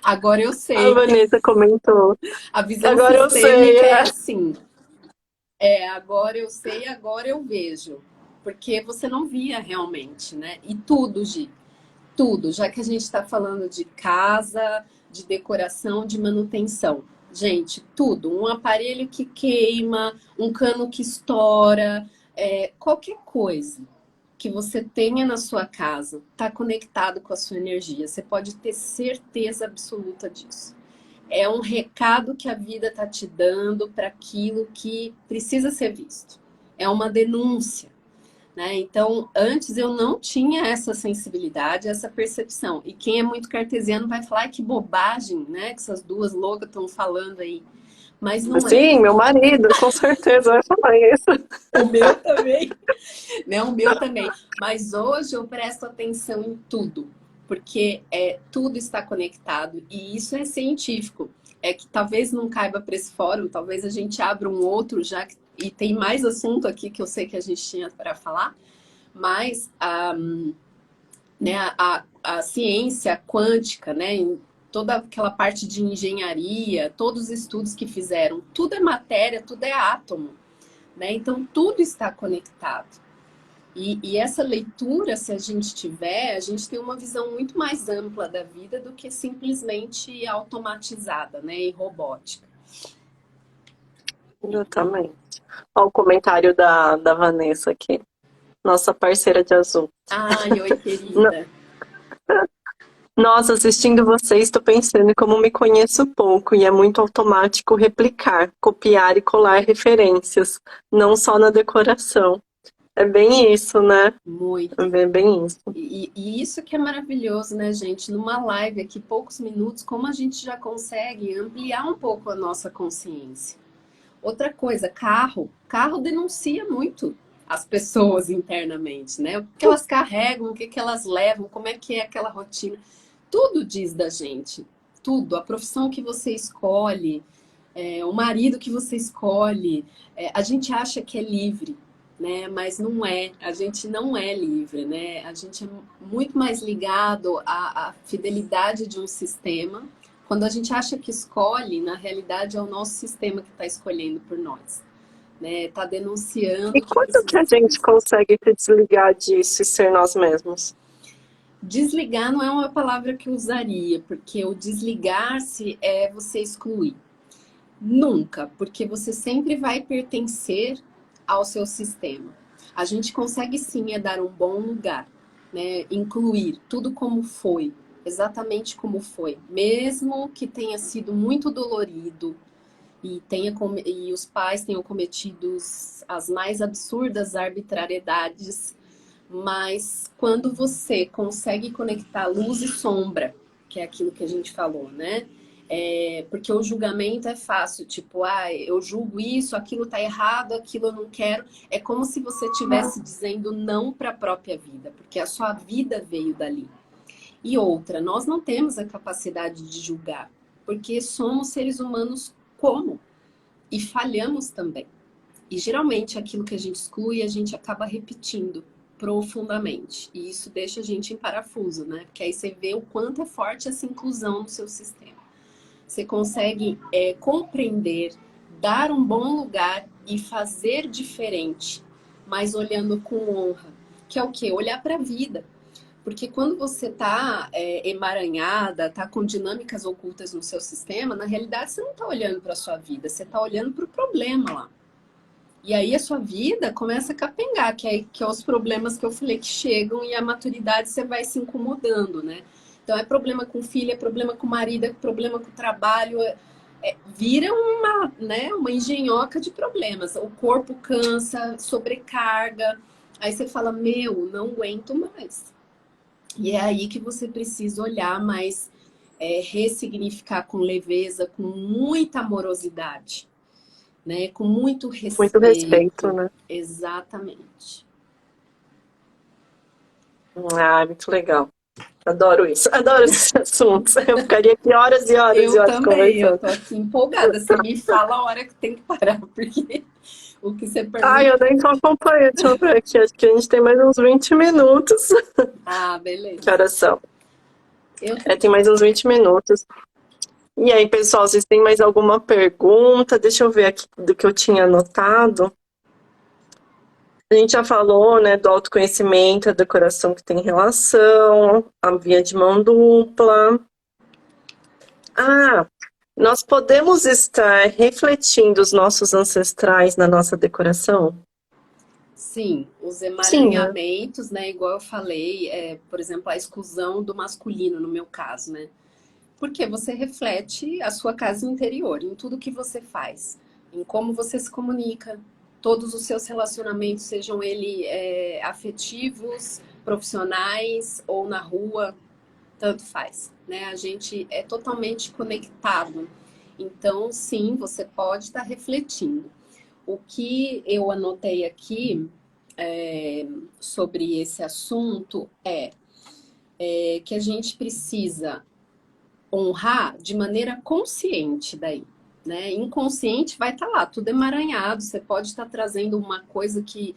Agora eu A sei. Vanessa comentou. A visão Agora eu sei. sistêmica é assim. Agora eu sei, agora eu vejo. Porque você não via realmente, né? E tudo, Gi, tudo, já que a gente está falando de casa, de decoração, de manutenção. Gente, tudo. Um aparelho que queima, um cano que estoura, qualquer coisa que você tenha na sua casa está conectado com a sua energia. Você pode ter certeza absoluta disso. É um recado que a vida está te dando para aquilo que precisa ser visto. É uma denúncia. Né? Então, antes eu não tinha essa sensibilidade, essa percepção. E quem é muito cartesiano vai falar, que bobagem, né? Que essas duas loucas estão falando aí. Mas não é. Sim, meu marido, com certeza vai falar isso. O meu também. Né? O meu também. Mas hoje eu presto atenção em tudo. Porque tudo está conectado. E isso é científico. É que talvez não caiba para esse fórum, talvez a gente abra um outro já que, e tem mais assunto aqui que eu sei que a gente tinha para falar, mas né, a ciência quântica, né, em toda aquela parte de engenharia, todos os estudos que fizeram, tudo é matéria, tudo é átomo, né? Então tudo está conectado. E essa leitura, se a gente tiver, a gente tem uma visão muito mais ampla da vida do que simplesmente automatizada, né, e robótica. Exatamente. Olha o comentário da Vanessa aqui, nossa parceira de azul. Ai, oi, querida. Nossa, assistindo vocês, estou pensando em como me conheço pouco e é muito automático replicar, copiar e colar referências, não só na decoração. É bem isso, né? Muito. É bem isso. E isso que é maravilhoso, né, gente? Numa live aqui, poucos minutos, como a gente já consegue ampliar um pouco a nossa consciência. Outra coisa, carro. Carro denuncia muito as pessoas internamente, né? O que elas carregam, o que elas levam, como é que é aquela rotina. Tudo diz da gente. Tudo. A profissão que você escolhe, o marido que você escolhe. A gente acha que é livre. né? Mas não é, a gente não é livre, né? A gente é muito mais ligado à fidelidade de um sistema. Quando a gente acha que escolhe, na realidade é o nosso sistema que está escolhendo por nós, né? Está E denunciando que quando que precisa a ser gente visto. consegue se desligar disso e ser nós mesmos? Desligar não é uma palavra que eu usaria, porque o desligar-se é você excluir. Nunca, porque você sempre vai pertencer ao seu sistema. A gente consegue sim é dar um bom lugar, né? Incluir tudo como foi, exatamente como foi, mesmo que tenha sido muito dolorido e e os pais tenham cometido as mais absurdas arbitrariedades, mas quando você consegue conectar luz e sombra, que é aquilo que a gente falou, né? Porque o julgamento é fácil, tipo, eu julgo isso, aquilo tá errado, aquilo eu não quero. É como se você estivesse dizendo não para a própria vida, porque a sua vida veio dali. E outra, nós não temos a capacidade de julgar, porque somos seres humanos como? E falhamos também. E geralmente aquilo que a gente exclui, a gente acaba repetindo profundamente. E isso deixa a gente em parafuso, né? Porque aí você vê o quanto é forte essa inclusão no seu sistema. Você consegue compreender, dar um bom lugar e fazer diferente, mas olhando com honra. Que é o quê? Olhar para a vida. Porque quando você está emaranhada, está com dinâmicas ocultas no seu sistema, na realidade você não está olhando para a sua vida, você está olhando para o problema lá. E aí a sua vida começa a capengar, que é os problemas que eu falei que chegam e a maturidade você vai se incomodando, né? Então é problema com filho, é problema com marido, é problema com trabalho, vira uma engenhoca de problemas. O corpo cansa, sobrecarga, aí você fala, meu, não aguento mais. E é aí que você precisa olhar mais, ressignificar com leveza, com muita amorosidade, né? Com muito Muito respeito, respeito. né? Exatamente. Ah, muito legal. Adoro isso. Adoro esses assuntos. Eu ficaria aqui horas e horas e Eu horas também, eu conversando. tô aqui empolgada. Você me fala a hora que tem que parar, porque o que você Ai, pergunta. eu nem tô acompanhando. Deixa eu ver aqui. Acho que a gente tem mais uns 20 minutos. Ah, Que beleza. horas são? Eu Tem mais uns 20 minutos. E aí, pessoal, vocês têm mais alguma pergunta? Deixa eu ver aqui do que eu tinha anotado. A gente já falou, né, do autoconhecimento, a decoração que tem relação, a via de mão dupla. Ah, nós podemos estar refletindo os nossos ancestrais na nossa decoração? Sim, os Sim, né? emaranhamentos, né? Igual eu falei, por exemplo, a exclusão do masculino, no meu caso, né? Porque você reflete a sua casa interior, em tudo que você faz, em como você se comunica, todos os seus relacionamentos, sejam eles afetivos, profissionais ou na rua, tanto faz, né? A gente é totalmente conectado. Então, sim, você pode estar refletindo. O que eu anotei aqui sobre esse assunto é que a gente precisa honrar de maneira consciente daí, né? Inconsciente vai estar lá, tudo emaranhado, você pode estar trazendo uma coisa que,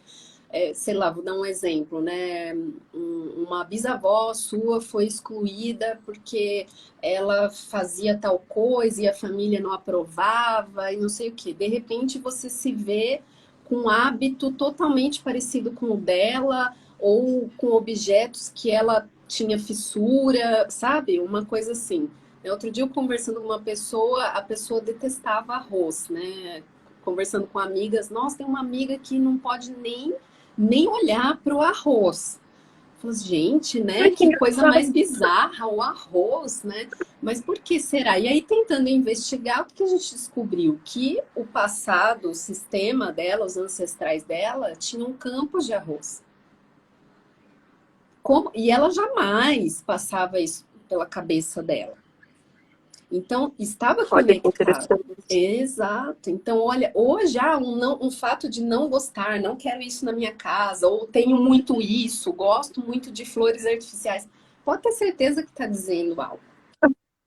sei lá, vou dar um exemplo, né? Uma bisavó sua foi excluída porque ela fazia tal coisa e a família não aprovava e não sei o que. De repente você se vê com um hábito totalmente parecido com o dela ou com objetos que ela tinha fissura, sabe? Uma coisa assim. Outro dia eu conversando com uma pessoa, a pessoa detestava arroz, né? Conversando com amigas, nossa, tem uma amiga que não pode nem olhar para o arroz. Falei, gente, né? Ai, que Que coisa engraçado. mais bizarra, o arroz, né? Mas por que será? E aí, tentando investigar, o que a gente descobriu? Que o passado, o sistema dela, os ancestrais dela, tinham campos de arroz. E ela jamais passava isso pela cabeça dela. Então, estava Olha que conectado. interessante. Exato. Então, olha, hoje há um fato de não gostar, não quero isso na minha casa, ou tenho muito isso, gosto muito de flores artificiais. Pode ter certeza que está dizendo algo,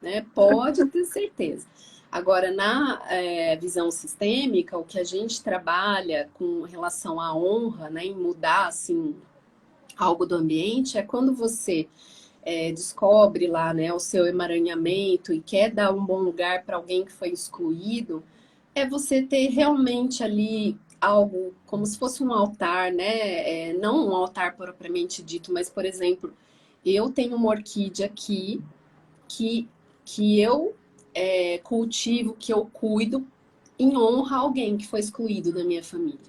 né? Pode ter certeza. Agora, na visão sistêmica, o que a gente trabalha com relação à honra, né, em mudar assim, algo do ambiente, é quando você descobre lá, né, o seu emaranhamento e quer dar um bom lugar para alguém que foi excluído, é você ter realmente ali algo como se fosse um altar, né? Não um altar propriamente dito, mas, por exemplo, eu tenho uma orquídea aqui que, que eu cultivo, que eu cuido em honra a alguém que foi excluído da minha família.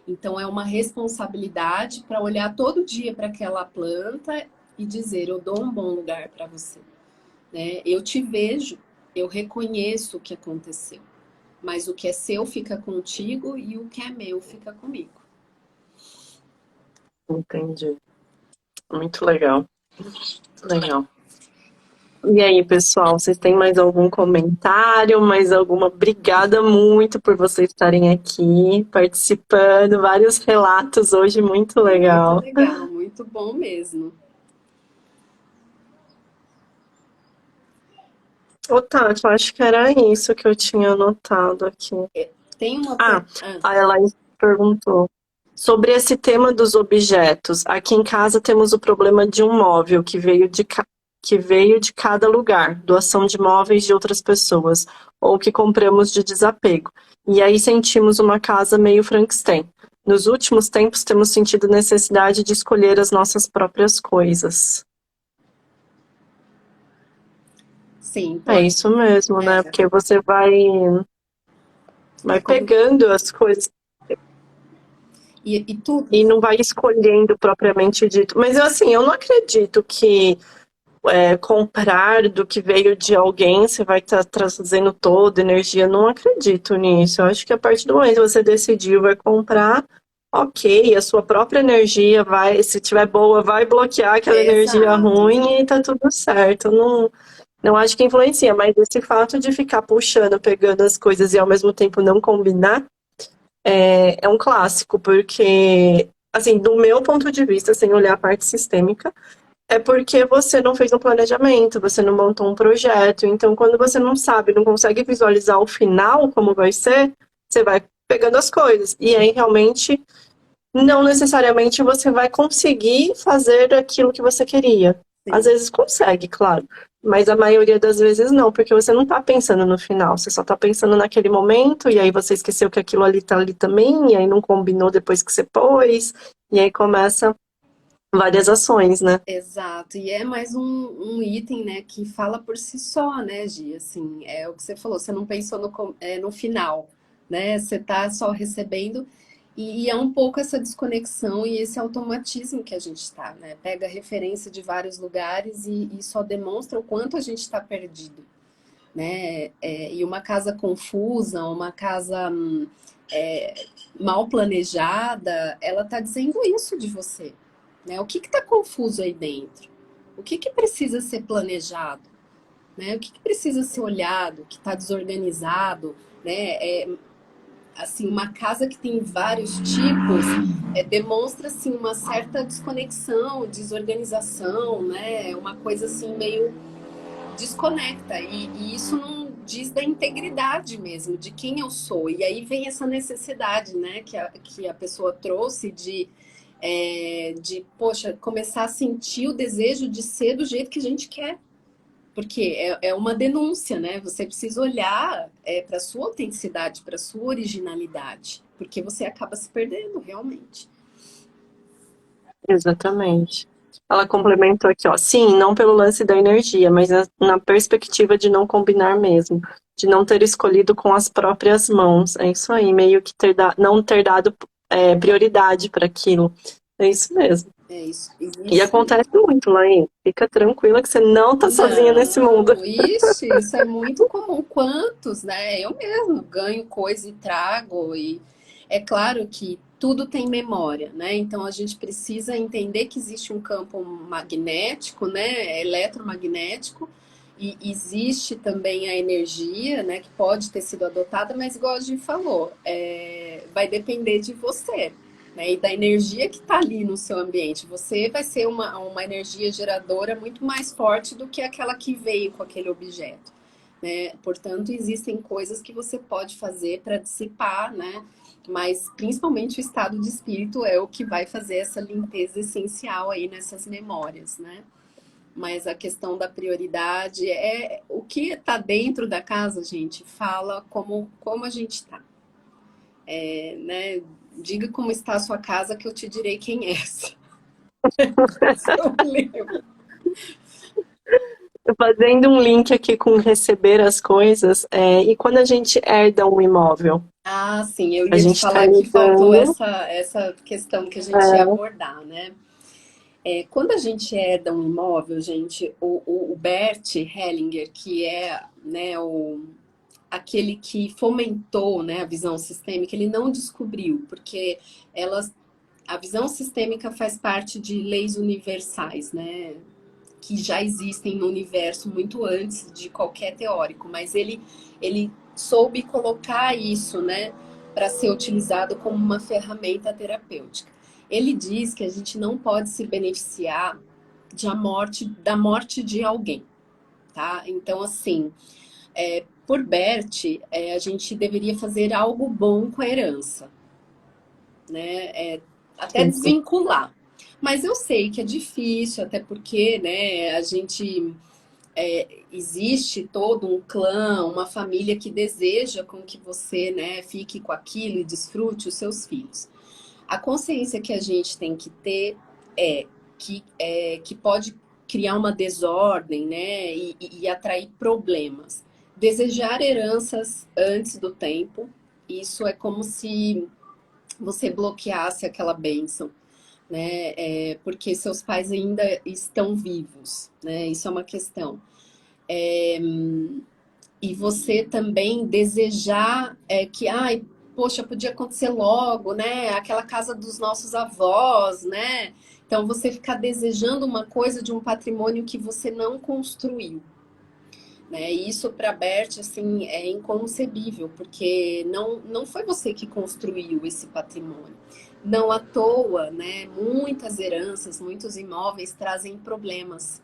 Então, é uma responsabilidade para olhar todo dia para aquela planta e dizer: eu dou um bom lugar para você. Né? Eu te vejo, eu reconheço o que aconteceu. Mas o que é seu fica contigo e o que é meu fica comigo. Entendi. Muito legal. Legal. E aí, pessoal, vocês têm mais algum comentário, mais alguma? Obrigada muito por vocês estarem aqui participando, vários relatos hoje, muito legal. Muito legal, muito bom mesmo. Ô, Tati, eu acho que era isso que eu tinha anotado aqui. Tem uma... A Elaine perguntou. Sobre esse tema dos objetos, aqui em casa temos o problema de um móvel que veio de cada lugar, doação de móveis de outras pessoas, ou que compramos de desapego. E aí sentimos uma casa meio Frankenstein. Nos últimos tempos temos sentido necessidade de escolher as nossas próprias coisas. Sim, É isso mesmo, né? Porque você vai pegando as coisas. E não vai escolhendo propriamente dito. Mas assim, eu não acredito que comprar do que veio de alguém, você vai estar trazendo toda a energia. Não acredito nisso. Eu acho que a partir do momento que você decidiu, vai comprar, ok, a sua própria energia vai, se tiver boa, vai bloquear aquela energia ruim e tá tudo certo. Não acho que influencia, mas esse fato de ficar puxando, pegando as coisas e ao mesmo tempo não combinar, é um clássico, porque, assim, do meu ponto de vista, sem olhar a parte sistêmica, é porque você não fez um planejamento, você não montou um projeto. Então, quando você não sabe, não consegue visualizar o final, como vai ser, você vai pegando as coisas. E aí, realmente, não necessariamente você vai conseguir fazer aquilo que você queria. Sim. Às vezes consegue, claro. Mas a maioria das vezes não, porque você não tá pensando no final, você só tá pensando naquele momento, e aí você esqueceu que aquilo ali tá ali também, e aí não combinou depois que você pôs, e aí começa várias ações, né? Exato, e é mais um item, né, que fala por si só, né, Gi, assim, é o que você falou, você não pensou no final, né, você tá só recebendo, e é um pouco essa desconexão e esse automatismo que a gente está, né, pega referência de vários lugares e só demonstra o quanto a gente está perdido, né, e uma casa confusa, uma casa mal planejada, ela tá dizendo isso de você. Né? O que está confuso aí dentro? O que precisa ser planejado? Né? O que precisa ser olhado? Que está desorganizado? Né? Assim, uma casa que tem vários tipos demonstra assim, uma certa desconexão, desorganização, né? Uma coisa assim meio desconecta. E isso não diz da integridade mesmo, de quem eu sou. E aí vem essa necessidade, né, que a pessoa trouxe de, poxa, começar a sentir o desejo de ser do jeito que a gente quer. Porque é uma denúncia, né? Você precisa olhar para a sua autenticidade, para a sua originalidade. Porque você acaba se perdendo, realmente. Exatamente. Ela complementou aqui, ó. Sim, não pelo lance da energia, mas na perspectiva de não combinar mesmo. De não ter escolhido com as próprias mãos. É isso aí, meio que não ter dado prioridade para aquilo. É isso mesmo. É isso. E acontece muito, Laís. Fica tranquila que você não tá sozinha nesse mundo. Ixi, isso é muito comum. Quantos, né? Eu mesmo ganho coisa e trago. E é claro que tudo tem memória, né? Então a gente precisa entender que existe um campo magnético, né? Eletromagnético. E existe também a energia, né? Que pode ter sido adotada, mas igual a gente falou, vai depender de você. Né, e da energia que está ali no seu ambiente. Você vai ser uma energia geradora muito mais forte do que aquela que veio com aquele objeto. né? Portanto, existem coisas que você pode fazer para dissipar, né? Mas principalmente o estado de espírito é o que vai fazer essa limpeza essencial aí nessas memórias, né? Mas a questão da prioridade é o que está dentro da casa, gente, fala como a gente está. É, né? Diga como está a sua casa que eu te direi quem é. Eu lembro. Tô fazendo um link aqui com receber as coisas, e quando a gente herda um imóvel, Ah, sim, eu a ia te gente está falar que faltou lidando. essa questão que a gente ia É, abordar, né? Quando a gente herda um imóvel, gente, o Bert Hellinger, que é, né, aquele que fomentou, né, a visão sistêmica, ele não descobriu, porque elas, a visão sistêmica faz parte de leis universais, né, que já existem no universo muito antes de qualquer teórico, mas ele soube colocar isso, né, para ser utilizado como uma ferramenta terapêutica. Ele diz que a gente não pode se beneficiar da morte de alguém, tá? Então, assim, por Bert, a gente deveria fazer algo bom com a herança, né? Até sim, sim. desvincular. Mas eu sei que é difícil, até porque, né, a gente existe todo um clã, uma família que deseja com que você, né, fique com aquilo e desfrute os seus filhos. A consciência que a gente tem que ter que pode criar uma desordem, né, e atrair problemas. Desejar heranças antes do tempo, isso é como se você bloqueasse aquela bênção, né, porque seus pais ainda estão vivos, né, isso é uma questão. E você também desejar que, ai, poxa, podia acontecer logo, né? Aquela casa dos nossos avós, né? Então você ficar desejando uma coisa de um patrimônio que você não construiu, né? E isso para Bert assim é inconcebível, porque não foi você que construiu esse patrimônio. Não à toa, né? Muitas heranças, muitos imóveis trazem problemas,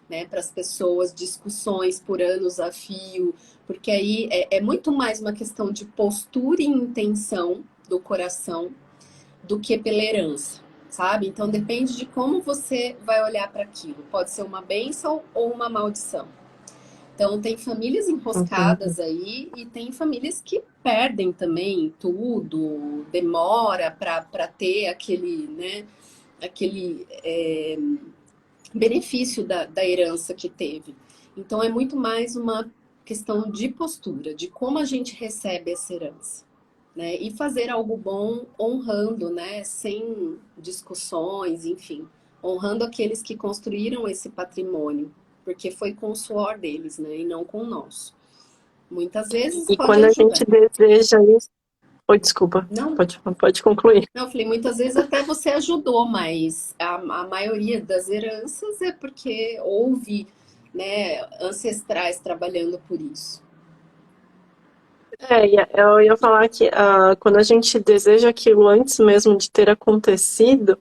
né, para as pessoas, discussões por anos a fio, porque aí é muito mais uma questão de postura e intenção do coração do que pela herança, sabe? Então depende de como você vai olhar para aquilo. Pode ser uma bênção ou uma maldição. Então tem famílias Entendi. enroscadas aí e tem famílias que perdem também tudo, demora para ter aquele, né, aquele benefício da herança que teve. Então é muito mais uma questão de postura, de como a gente recebe essa herança. Né? E fazer algo bom honrando, né? Sem discussões, enfim. Honrando aqueles que construíram esse patrimônio, porque foi com o suor deles, né? E não com o nosso. Muitas vezes E pode quando a ajudar. gente deseja isso. Oi, desculpa, Não, pode concluir. não, eu falei, muitas vezes até você ajudou, mas a maioria das heranças é porque houve, né, ancestrais trabalhando por isso. Eu ia falar que quando a gente deseja aquilo antes mesmo de ter acontecido,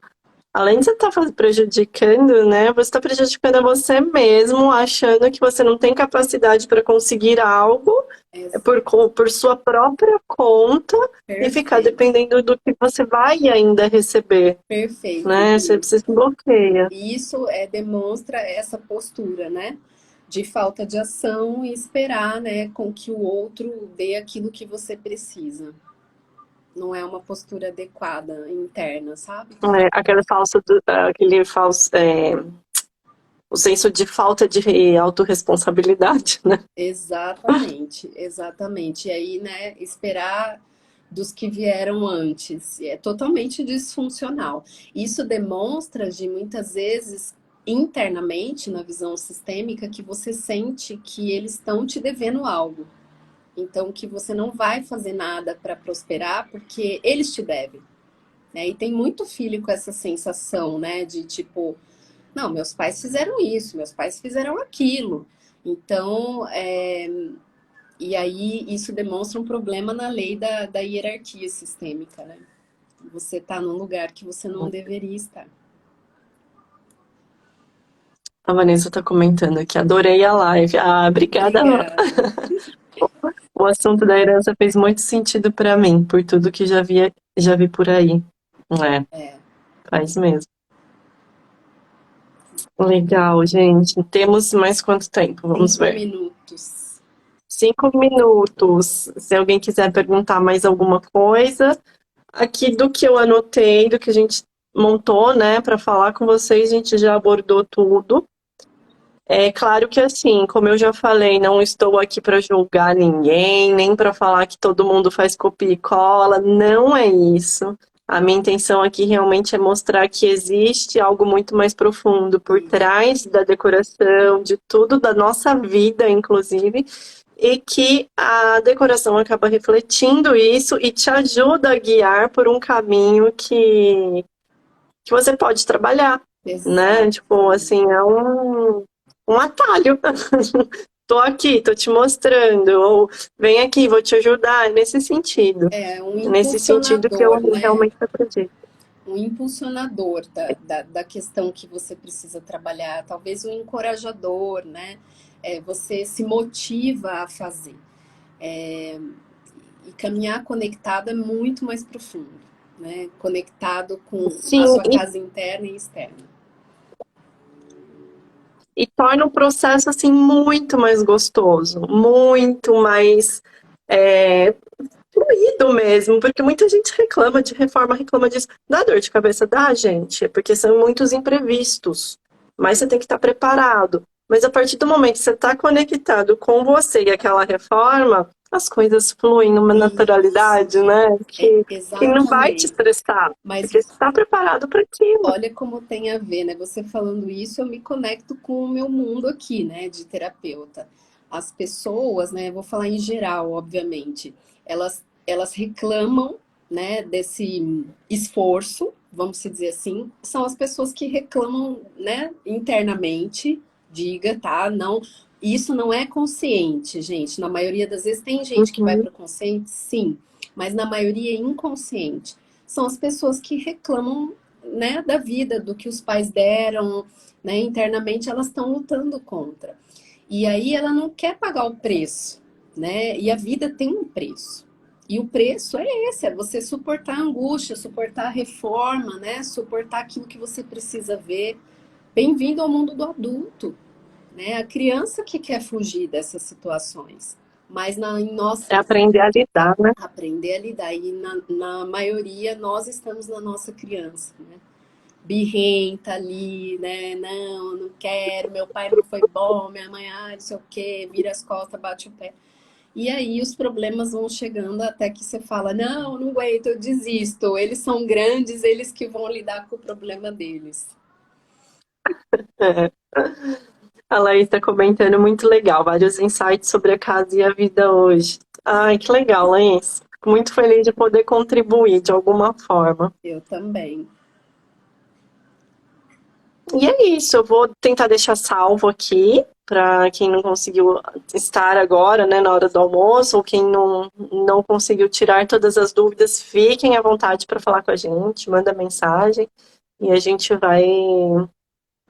além de você estar prejudicando, né, você está prejudicando a você mesmo, achando que você não tem capacidade para conseguir algo por sua própria conta e ficar Perfeito, dependendo do que você vai ainda receber, perfeito. né? Você se bloqueia. E isso demonstra essa postura, né? De falta de ação e esperar, né, com que o outro dê aquilo que você precisa. Não é uma postura adequada interna, sabe? Aquele falso, o senso de falta de autorresponsabilidade, né? Exatamente, exatamente. E aí, né, esperar dos que vieram antes. É totalmente disfuncional. Isso demonstra de muitas vezes internamente na visão sistêmica que você sente que eles estão te devendo algo. Então que você não vai fazer nada para prosperar porque eles te devem, né? E tem muito filho com essa sensação, né, de tipo, não, meus pais fizeram isso, meus pais fizeram aquilo. Então, e aí isso demonstra um problema na lei da hierarquia sistêmica, né? Você está num lugar que você não deveria estar. A Vanessa tá comentando aqui, adorei a live. Ah, obrigada. Obrigada. O assunto da herança fez muito sentido pra mim, por tudo que já vi por aí. É, É, faz mesmo. Legal, gente. Temos mais quanto tempo? Vamos 5 ver. minutos. 5 minutos. Se alguém quiser perguntar mais alguma coisa, aqui do que eu anotei, do que a gente montou, né, para falar com vocês, a gente já abordou tudo. É claro que assim, como eu já falei, não estou aqui para julgar ninguém, nem para falar que todo mundo faz copia e cola, não é isso. A minha intenção aqui realmente é mostrar que existe algo muito mais profundo por trás da decoração, de tudo da nossa vida, inclusive, e que a decoração acaba refletindo isso e te ajuda a guiar por um caminho que você pode trabalhar, né? Tipo, Exatamente. assim, é um atalho. Tô aqui, tô te mostrando, ou vem aqui, vou te ajudar, é nesse sentido. É um Nesse sentido que eu impulsionador, né? realmente acredito. Um impulsionador da questão que você precisa trabalhar, talvez um encorajador, né? Você se motiva a fazer. E caminhar conectado é muito mais profundo, né? Conectado com a Sim, sua casa interna e externa. e torna o processo assim muito mais gostoso, muito mais é, fluido mesmo, porque muita gente reclama de reforma, reclama disso. Dá dor de cabeça? Dá, gente, porque são muitos imprevistos. Mas você tem que estar preparado. Mas a partir do momento que você está conectado com você e aquela reforma, as coisas fluem numa Isso, naturalidade, né? Que não vai te exatamente. estressar, Mas porque você está preparado para aquilo. olha como tem a ver, né? Você falando isso, eu me conecto com o meu mundo aqui, né, de terapeuta. As pessoas, né, vou falar em geral, obviamente, elas reclamam, né, desse esforço, vamos se dizer assim, são as pessoas que reclamam, né, internamente, diga, tá? Não, isso não é consciente, gente. Na maioria das vezes tem gente que vai Uhum, para o consciente, sim, mas na maioria é inconsciente. São as pessoas que reclamam, né, da vida, do que os pais deram, né, internamente elas estão lutando contra. E aí ela não quer pagar o preço, né? E a vida tem um preço. E o preço é esse, é você suportar a angústia, suportar a reforma, né? Suportar aquilo que você precisa ver. Bem-vindo ao mundo do adulto, né? A criança que quer fugir dessas situações. Mas em é nossa aprender a lidar, né? aprender a lidar. E na maioria nós estamos na nossa criança, né? Birrenta ali, né? Não, não quero, meu pai não foi bom, minha mãe, não sei o quê, vira as costas, bate o pé. E aí os problemas vão chegando até que você fala, não, não aguento, eu desisto. Eles são grandes, eles que vão lidar com o problema deles. É. A Laís está comentando muito legal, vários insights sobre a casa e a vida hoje. Ai, que legal, Laís. Fico muito feliz de poder contribuir de alguma forma. Eu também. E é isso, eu vou tentar deixar salvo aqui para quem não conseguiu estar agora, né, na hora do almoço, ou quem não conseguiu tirar todas as dúvidas, fiquem à vontade para falar com a gente, manda mensagem e a gente vai.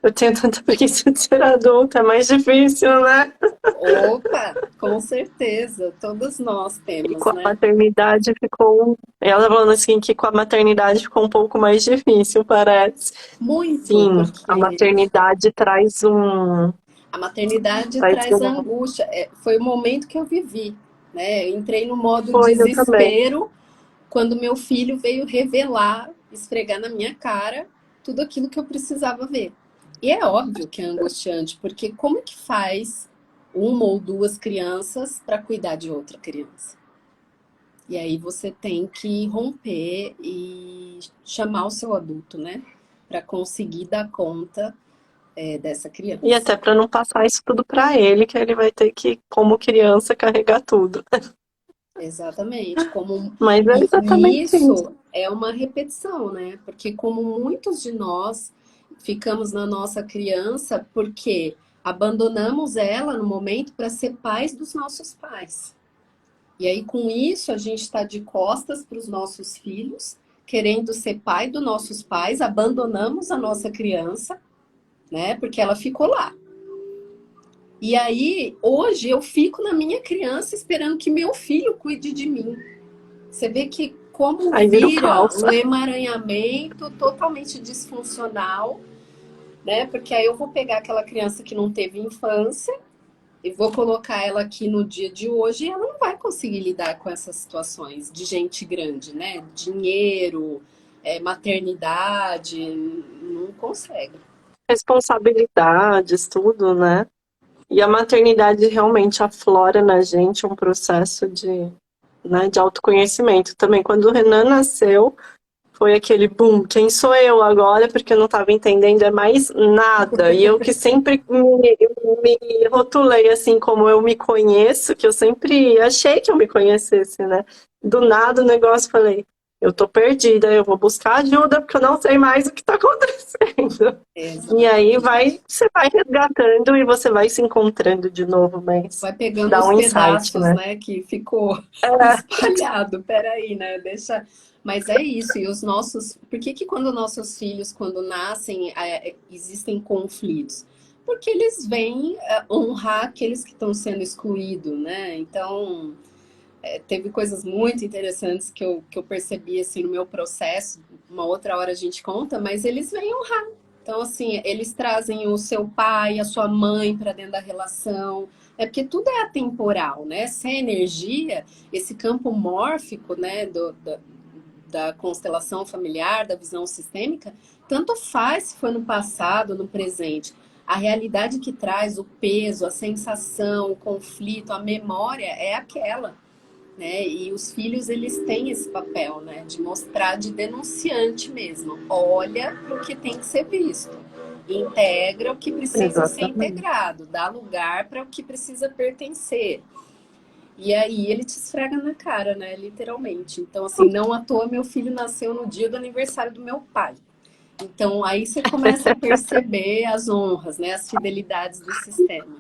Eu tenho tanta preguiça de ser adulta, é mais difícil, né? Opa, com certeza, todos nós E temos, com a né? maternidade ficou. Ela falando assim que com a maternidade ficou um pouco mais difícil, parece. Muito, Sim, a porque maternidade traz um. a maternidade Traz traz um. angústia. Foi o momento que eu vivi, né? Eu entrei no modo Foi, eu também. desespero quando meu filho veio revelar, esfregar na minha cara tudo aquilo que eu precisava ver. E é óbvio que é angustiante, porque como que faz uma ou duas crianças para cuidar de outra criança? E aí você tem que romper e chamar o seu adulto, né? Para conseguir dar conta dessa E criança. até para não passar isso tudo para ele, que ele vai ter que, como criança, carregar tudo. Exatamente. Mas é E exatamente isso. isso é uma repetição, né? Porque como muitos de nós ficamos na nossa criança porque abandonamos ela no momento para ser pais dos nossos pais. E aí, com isso, a gente está de costas para os nossos filhos, querendo ser pai dos nossos pais, abandonamos a nossa criança né? Porque ela ficou lá. E aí, hoje, eu fico na minha criança esperando que meu filho cuide de mim. Você vê que como Aí vira o vira caos. um emaranhamento totalmente disfuncional, né? Porque aí eu vou pegar aquela criança que não teve infância e vou colocar ela aqui no dia de hoje e ela não vai conseguir lidar com essas situações de gente grande, né? Dinheiro, maternidade, não consegue. Responsabilidades, tudo, né? E a maternidade realmente aflora na gente um processo de autoconhecimento. Também, quando o Renan nasceu, foi aquele boom, quem sou eu agora? Porque eu não estava entendendo é mais nada. E eu que sempre me rotulei assim como eu me conheço, que eu sempre achei que eu me conhecesse, né? Do nada o negócio, falei, eu tô perdida, eu vou buscar ajuda porque eu não sei mais o que está acontecendo. E aí você vai resgatando e você vai se encontrando de novo, mas Vai pegando dá os um insight, pedaços, né? né, que ficou É, espalhado. Peraí, né? Deixa. Mas é isso. E os nossos. Por que que quando nossos filhos, quando nascem, existem conflitos? Porque eles vêm honrar aqueles que estão sendo excluídos, né? Então, teve coisas muito interessantes que eu percebi assim no meu processo. Uma outra hora a gente conta, mas eles vêm honrar. Então, assim, eles trazem o seu pai, a sua mãe para dentro da relação. É porque tudo é atemporal, né? Sem energia, esse campo mórfico, né, da constelação familiar, da visão sistêmica, tanto faz se foi no passado, no presente. A realidade que traz o peso, a sensação, o conflito, a memória é aquela, né? E os filhos, eles têm esse papel, né? De mostrar, de denunciante mesmo. Olha para o que tem que ser visto. Integra o que precisa ser exatamente. integrado. Dá lugar para o que precisa pertencer. E aí ele te esfrega na cara, né? Literalmente. Então, assim, não à toa meu filho nasceu no dia do aniversário do meu pai. Então, aí você começa a perceber as honras, né? As fidelidades do sistema.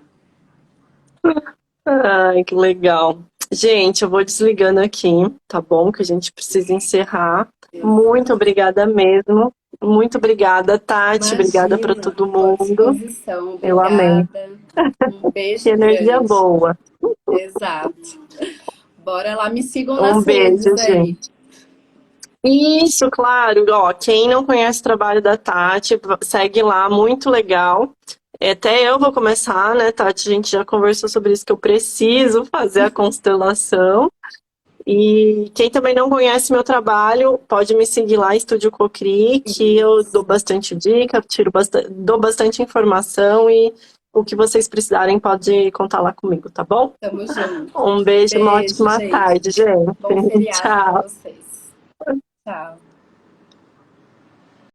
Ai, que legal. Gente, eu vou desligando aqui, tá bom? Que a gente precisa encerrar. Muito Exato. obrigada mesmo. Muito obrigada, Tati. Obrigada para Imagina, todo estou à mundo. disposição. Eu amei. Obrigada. Um Que beijo energia grande. boa. Exato. Bora lá, me sigam Um nas beijo, redes aí. gente. Isso, claro. Ó, quem não conhece o trabalho da Tati, segue lá, muito legal. Até eu vou começar, né, Tati? A gente já conversou sobre isso, que eu preciso fazer a constelação. E quem também não conhece meu trabalho, pode me seguir lá, Estúdio Cocri, que eu dou Isso. bastante dica, dou bastante informação e o que vocês precisarem pode contar lá comigo, tá bom? Tamo junto. Um beijo, uma Beijo, ótima gente. tarde, gente. Bom feriado para Tchau. vocês. Tchau.